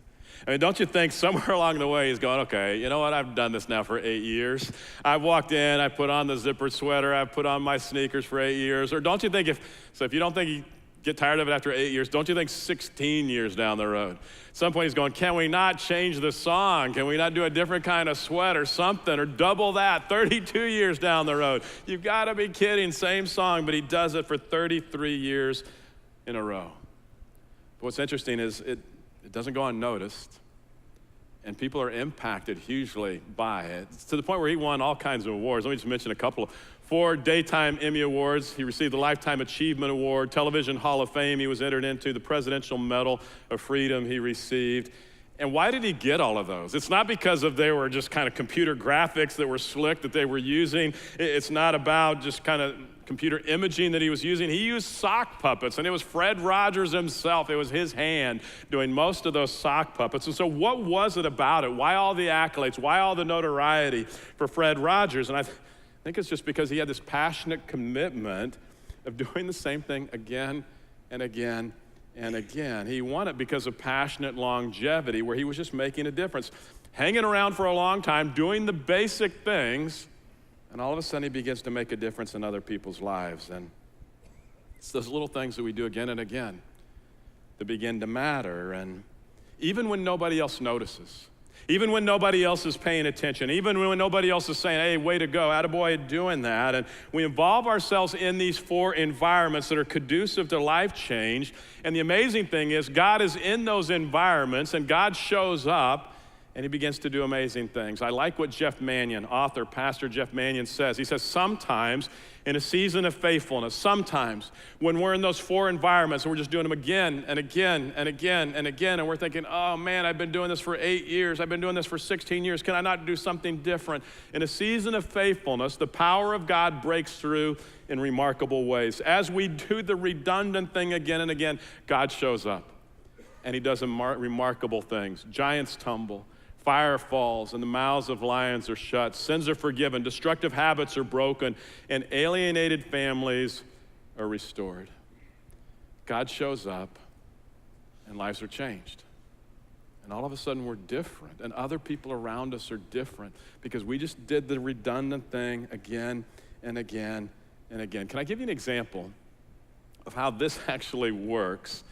I mean, don't you think somewhere along the way he's going, okay, you know what, I've done this now for 8 years. I've walked in, I put on the zippered sweater, I've put on my sneakers for 8 years. Or don't you think if you don't think you get tired of it after 8 years, don't you think 16 years down the road? At some point he's going, can we not change the song? Can we not do a different kind of sweat or something, or double that 32 years down the road? You've got to be kidding, same song, but he does it for 33 years in a row. But what's interesting is it doesn't go unnoticed, and people are impacted hugely by it. It's to the point where he won all kinds of awards. Let me just mention a couple. 4 Daytime Emmy Awards. He received the Lifetime Achievement Award, Television Hall of Fame he was entered into, the Presidential Medal of Freedom he received. And why did he get all of those? It's not because they were just kind of computer graphics that were slick that they were using. It's not about just kind of computer imaging that he was using. He used sock puppets, and it was Fred Rogers himself. It was his hand doing most of those sock puppets. And so what was it about it? Why all the accolades? Why all the notoriety for Fred Rogers? And I think it's just because he had this passionate commitment of doing the same thing again and again and again. He won it because of passionate longevity, where he was just making a difference, hanging around for a long time, doing the basic things, and all of a sudden he begins to make a difference in other people's lives. And it's those little things that we do again and again that begin to matter. And even when nobody else notices, even when nobody else is paying attention, even when nobody else is saying, hey, way to go, attaboy, doing that. And we involve ourselves in these 4 environments that are conducive to life change. And the amazing thing is God is in those environments, and God shows up, and he begins to do amazing things. I like what Jeff Manion, author, Pastor Jeff Manion says. He says, sometimes in a season of faithfulness, sometimes when we're in those 4 environments and we're just doing them again and again and again and again, and we're thinking, oh man, I've been doing this for 8 years. I've been doing this for 16 years. Can I not do something different? In a season of faithfulness, the power of God breaks through in remarkable ways. As we do the redundant thing again and again, God shows up, and he does remarkable things. Giants tumble. Fire falls, and the mouths of lions are shut. Sins are forgiven, destructive habits are broken, and alienated families are restored. God shows up, and lives are changed. And all of a sudden we're different, and other people around us are different because we just did the redundant thing again and again and again. Can I give you an example of how this actually works?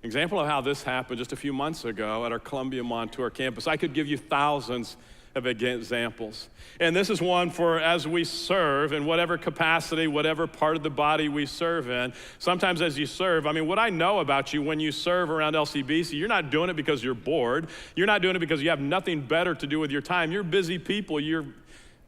Example of how this happened just a few months ago at our Columbia Montour campus. I could give you thousands of examples. And this is one for as we serve in whatever capacity, whatever part of the body we serve in. Sometimes as you serve, I mean, what I know about you when you serve around LCBC, you're not doing it because you're bored. You're not doing it because you have nothing better to do with your time. You're busy people. You're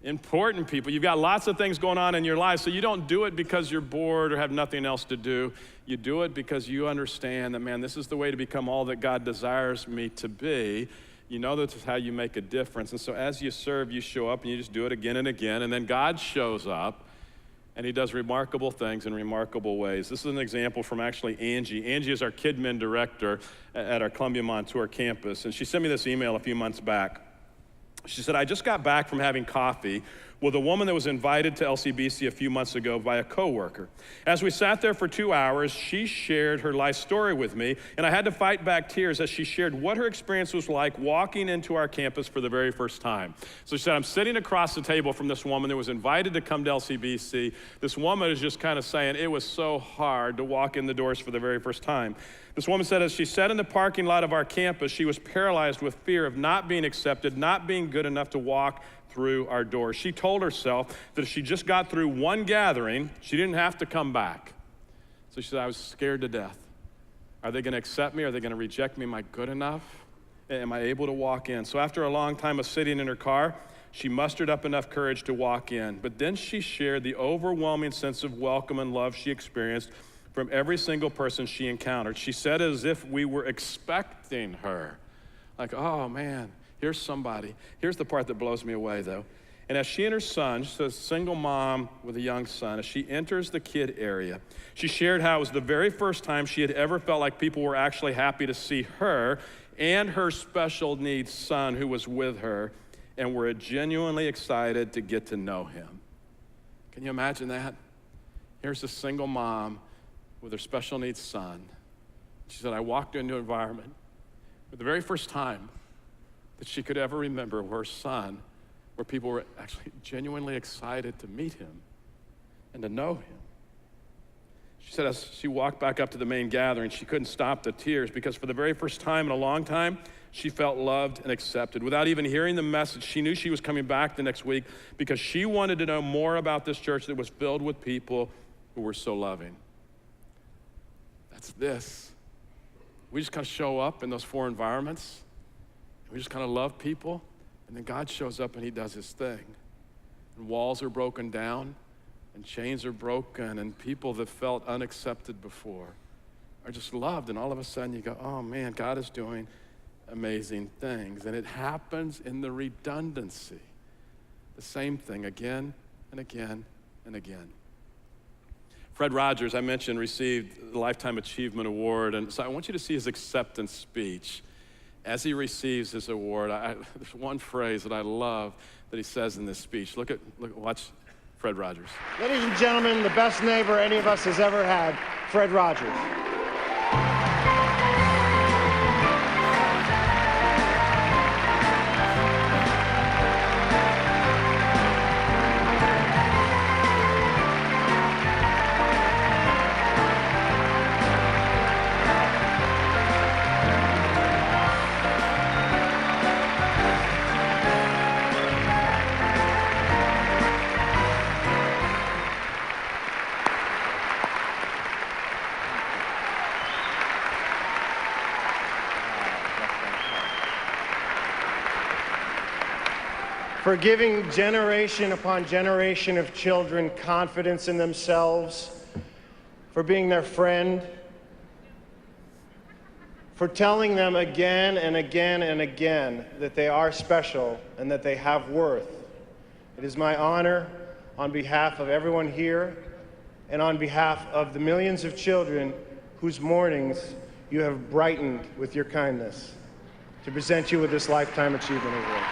important people. You've got lots of things going on in your life, so you don't do it because you're bored or have nothing else to do. You do it because you understand that, man, this is the way to become all that God desires me to be. You know this is how you make a difference. And so as you serve, you show up and you just do it again and again, and then God shows up and he does remarkable things in remarkable ways. This is an example from actually Angie. Angie is our KidMin director at our Columbia Montour campus, and she sent me this email a few months back. She said, I just got back from having coffee with a woman that was invited to LCBC a few months ago by a coworker. As we sat there for 2 hours, she shared her life story with me, and I had to fight back tears as she shared what her experience was like walking into our campus for the very first time. So she said, I'm sitting across the table from this woman that was invited to come to LCBC. This woman is just kind of saying it was so hard to walk in the doors for the very first time. This woman said, as she sat in the parking lot of our campus, she was paralyzed with fear of not being accepted, not being good enough to walk through our doors. She told herself that if she just got through one gathering, she didn't have to come back. So she said, I was scared to death. Are they going to accept me? Are they going to reject me? Am I good enough? Am I able to walk in? So after a long time of sitting in her car, she mustered up enough courage to walk in. But then she shared the overwhelming sense of welcome and love she experienced from every single person she encountered. She said as if we were expecting her. Like, oh man, here's somebody. Here's the part that blows me away though. And as she and her son, she's a single mom with a young son, as she enters the kid area, she shared how it was the very first time she had ever felt like people were actually happy to see her and her special needs son who was with her. and were genuinely excited to get to know him. Can you imagine that? Here's a single mom with her special needs son. She said, I walked into an environment for the very first time that she could ever remember where her son, where people were actually genuinely excited to meet him and to know him. She said as she walked back up to the main gathering, she couldn't stop the tears because for the very first time in a long time, she felt loved and accepted. Without even hearing the message, she knew she was coming back the next week because she wanted to know more about this church that was filled with people who were so loving. That's this. We just kind of show up in those four environments. We just kind of love people, and then God shows up and he does his thing. And walls are broken down, and chains are broken, and people that felt unaccepted before are just loved, and all of a sudden you go, oh man, God is doing amazing things. And it happens in the redundancy. The same thing again and again and again. Fred Rogers, I mentioned, received the Lifetime Achievement Award, and so I want you to see his acceptance speech. As he receives his award, there's one phrase that I love that he says in this speech. Watch Fred Rogers. Ladies and gentlemen, the best neighbor any of us has ever had, Fred Rogers. For giving generation upon generation of children confidence in themselves, for being their friend, for telling them again and again and again that they are special and that they have worth. It is my honor, on behalf of everyone here and on behalf of the millions of children whose mornings you have brightened with your kindness, to present you with this Lifetime Achievement Award.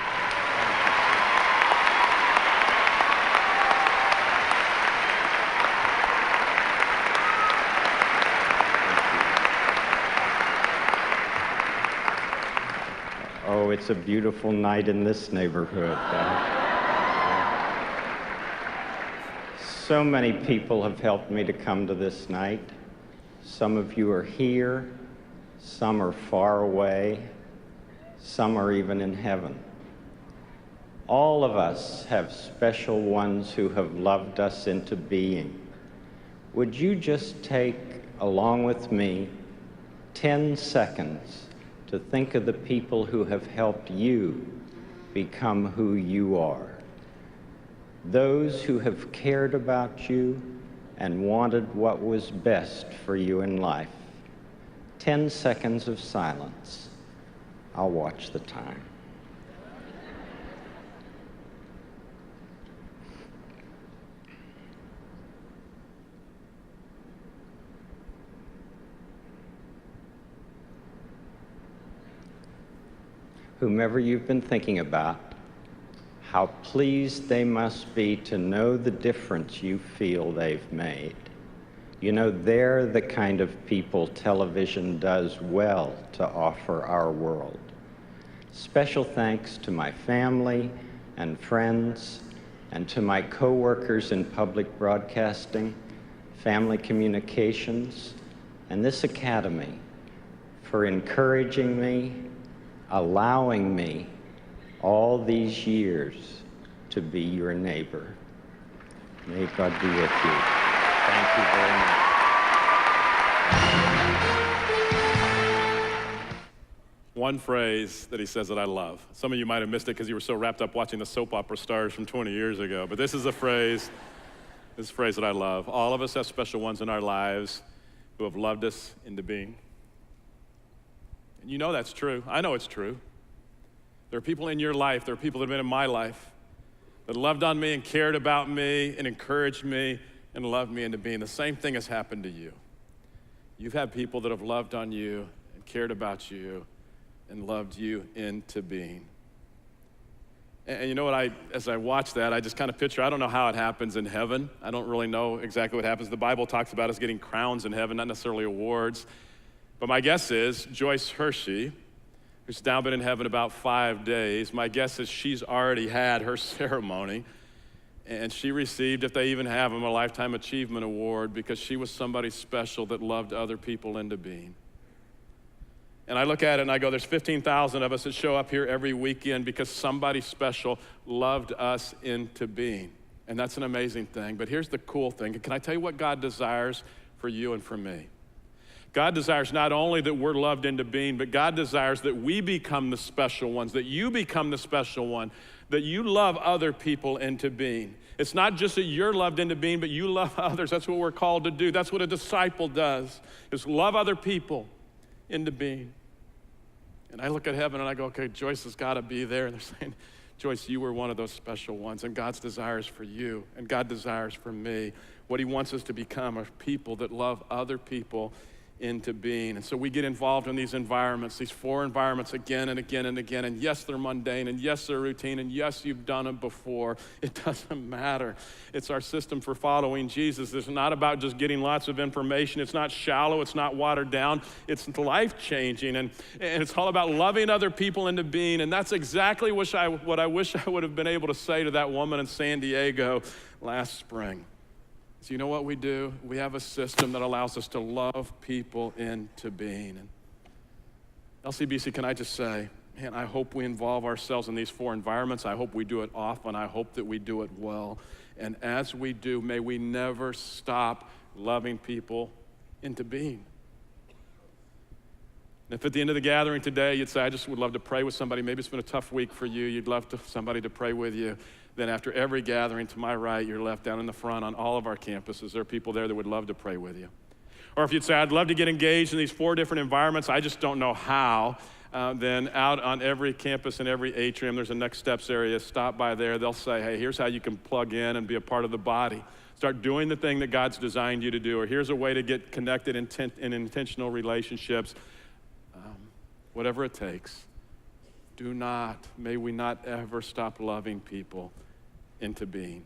Oh, it's a beautiful night in this neighborhood. So many people have helped me to come to this night. Some of you are here, some are far away, some are even in heaven. All of us have special ones who have loved us into being. Would you just take, along with me, 10 seconds to think of the people who have helped you become who you are? Those who have cared about you and wanted what was best for you in life. 10 seconds of silence. I'll watch the time. Whomever you've been thinking about, how pleased they must be to know the difference you feel they've made. You know, they're the kind of people television does well to offer our world. Special thanks to my family and friends and to my co-workers in public broadcasting, family communications, and this academy for encouraging me, allowing me all these years to be your neighbor. May God be with you. Thank you very much. One phrase that he says that I love. Some of you might have missed it because you were so wrapped up watching the soap opera stars from 20 years ago, but this is a phrase that I love. All of us have special ones in our lives who have loved us into being. And you know that's true. I know it's true. There are people in your life, there are people that have been in my life that loved on me and cared about me and encouraged me and loved me into being. The same thing has happened to you. You've had people that have loved on you and cared about you and loved you into being. And you know what, as I watch that, I just kind of picture, I don't know how it happens in heaven. I don't really know exactly what happens. The Bible talks about us getting crowns in heaven, not necessarily awards. But my guess is Joyce Hershey, who's now been in heaven about 5 days, my guess is she's already had her ceremony. And she received, if they even have them, a Lifetime Achievement Award because she was somebody special that loved other people into being. And I look at it and I go, there's 15,000 of us that show up here every weekend because somebody special loved us into being. And that's an amazing thing. But here's the cool thing. Can I tell you what God desires for you and for me? God desires not only that we're loved into being, but God desires that we become the special ones, that you become the special one, that you love other people into being. It's not just that you're loved into being, but you love others. That's what we're called to do. That's what a disciple does, is love other people into being. And I look at heaven and I go, okay, Joyce has got to be there. And they're saying, Joyce, you were one of those special ones. And God's desires for you, and God desires for me. What he wants us to become are people that love other people into being. And so we get involved in these environments, these 4 environments again and again and again. And yes, they're mundane, and yes, they're routine, and yes, you've done them before. It doesn't matter. It's our system for following Jesus. It's not about just getting lots of information. It's not shallow. It's not watered down. It's life-changing, and it's all about loving other people into being. And that's exactly what I wish I would have been able to say to that woman in San Diego last spring. So you know what we do? We have a system that allows us to love people into being. And LCBC, can I just say, man, I hope we involve ourselves in these 4 environments. I hope we do it often. I hope that we do it well. And as we do, may we never stop loving people into being. And if at the end of the gathering today, you'd say, I just would love to pray with somebody. Maybe it's been a tough week for you. You'd love somebody to pray with you. Then after every gathering, to my right, you're left down in the front on all of our campuses. There are people there that would love to pray with you. Or if you'd say, I'd love to get engaged in these 4 different environments, I just don't know how, then out on every campus and every atrium, there's a next steps area. Stop by there. They'll say, hey, here's how you can plug in and be a part of the body. Start doing the thing that God's designed you to do. Or here's a way to get connected in intentional relationships. Whatever it takes. May we not ever stop loving people into being.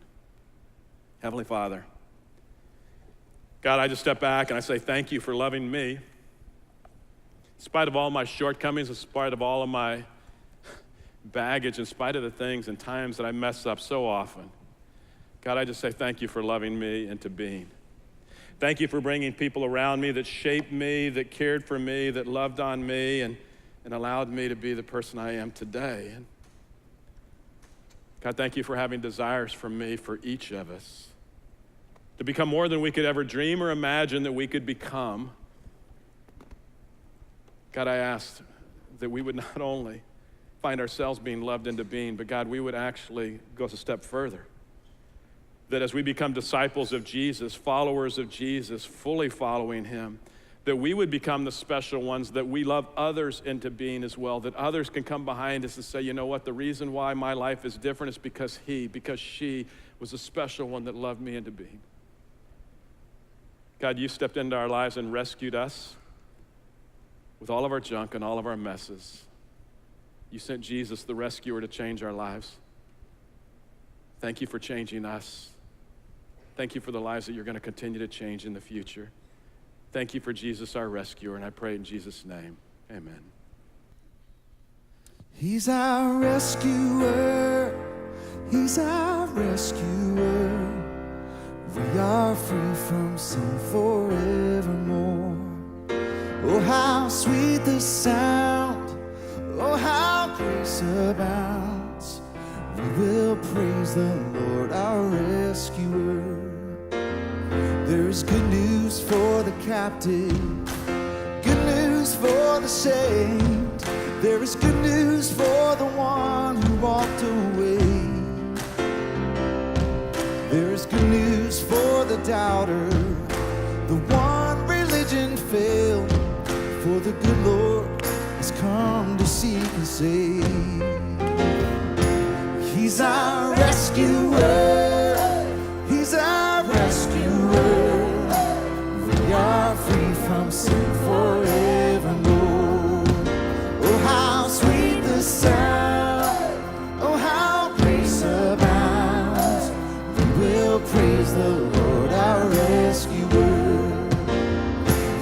Heavenly Father, God, I just step back and I say thank you for loving me. In spite of all my shortcomings, in spite of all of my baggage, in spite of the things and times that I mess up so often, God, I just say thank you for loving me into being. Thank you for bringing people around me that shaped me, that cared for me, that loved on me, and allowed me to be the person I am today. And God, thank you for having desires for me, for each of us, to become more than we could ever dream or imagine that we could become. God, I ask that we would not only find ourselves being loved into being, but God, we would actually go a step further. That as we become disciples of Jesus, followers of Jesus, fully following him, that we would become the special ones, that we love others into being as well, that others can come behind us and say, you know what, the reason why my life is different is because she was a special one that loved me into being. God, you stepped into our lives and rescued us with all of our junk and all of our messes. You sent Jesus, the rescuer, to change our lives. Thank you for changing us. Thank you for the lives that you're going to continue to change in the future. Thank you for Jesus, our rescuer, and I pray in Jesus' name, amen. He's our rescuer. He's our rescuer. We are free from sin forevermore. Oh, how sweet the sound. Oh, how grace abounds. We will praise the Lord, our rescuer. There is good news for the captive, good news for the saved. There is good news for the one who walked away. There is good news for the doubter, the one religion failed. For the good Lord has come to seek and save. He's our rescuer. He's our rescuer. We are free from sin forevermore. Oh, how sweet the sound. Oh, how the Lord our rescuer.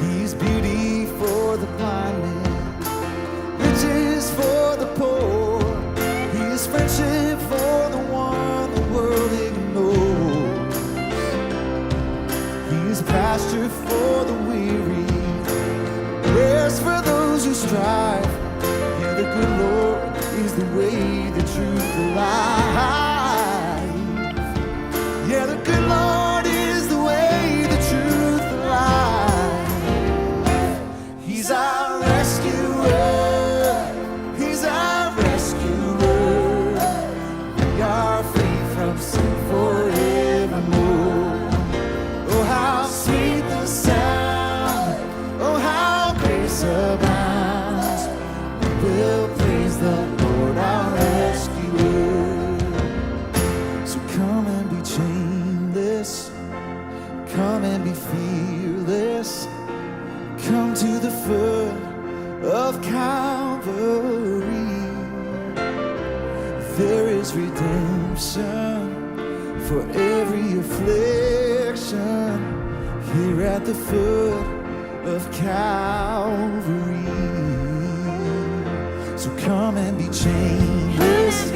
He's beauty for the blind man, riches for the poor. He is friendship for the one the world ignores. He is pasture for the weary, rest for those who strive. Yeah, the good Lord is the way, the truth, the life. Yeah, the good Lord is the way, the truth, the life. He's our rescuer. He's our rescuer. We are free from sin forevermore. Oh, how sweet the sound. Oh, how grace abounds. We will praise the Lord our rescuer. So come and be chainless. Come and be fearless. Come to the foot of Calvary. There is redemption for every affliction here at the foot of Calvary. So come and be chainless.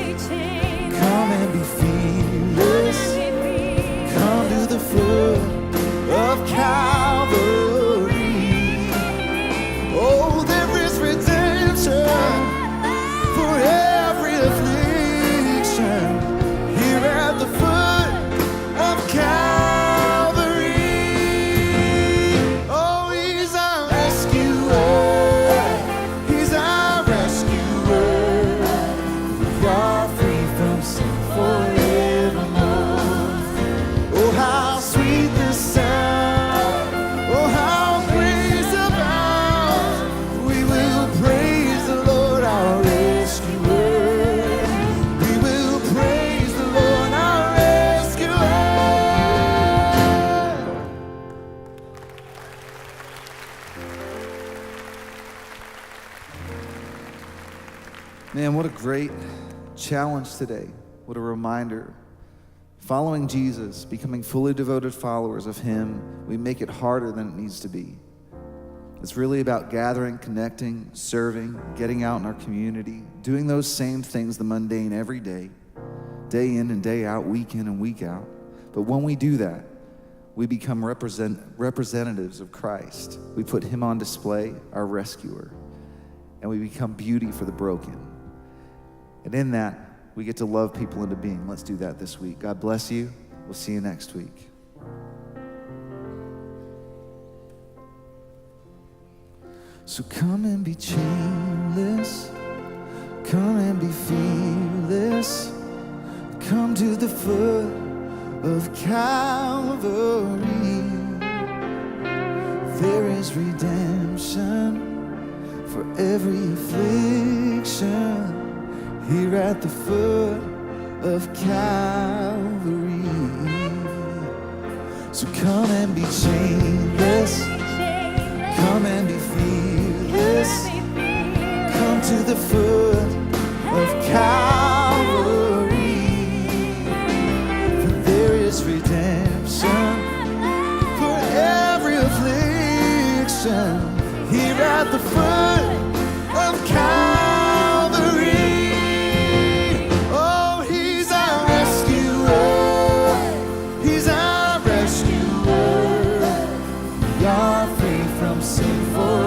Come and be fearless. Come to the foot of Calvary. Oh, there is redemption for every affliction here at the foot of Calvary. Oh, he's our rescuer. He's our rescuer. We are free from sin forevermore. Oh, how sweet the sound. Oh, how praise abounds. We will praise the Lord our rescuer. We will praise the Lord our rescuer. Man, what a great challenge today. What a reminder. Following Jesus, becoming fully devoted followers of Him, we make it harder than it needs to be. It's really about gathering, connecting, serving, getting out in our community, doing those same things, the mundane, every day in and day out, week in and week out. But when we do that, we become representatives of Christ. We put Him on display, our rescuer, and we become beauty for the broken. And in that, we get to love people into being. Let's do that this week. God bless you. We'll see you next week. So come and be chainless. Come and be fearless. Come to the foot of Calvary. There is redemption for every affliction here at the foot of Calvary. So come and be chainless. Come and be fearless. Come to the foot of Calvary. For there is redemption for every affliction here at the foot of Calvary. Sin for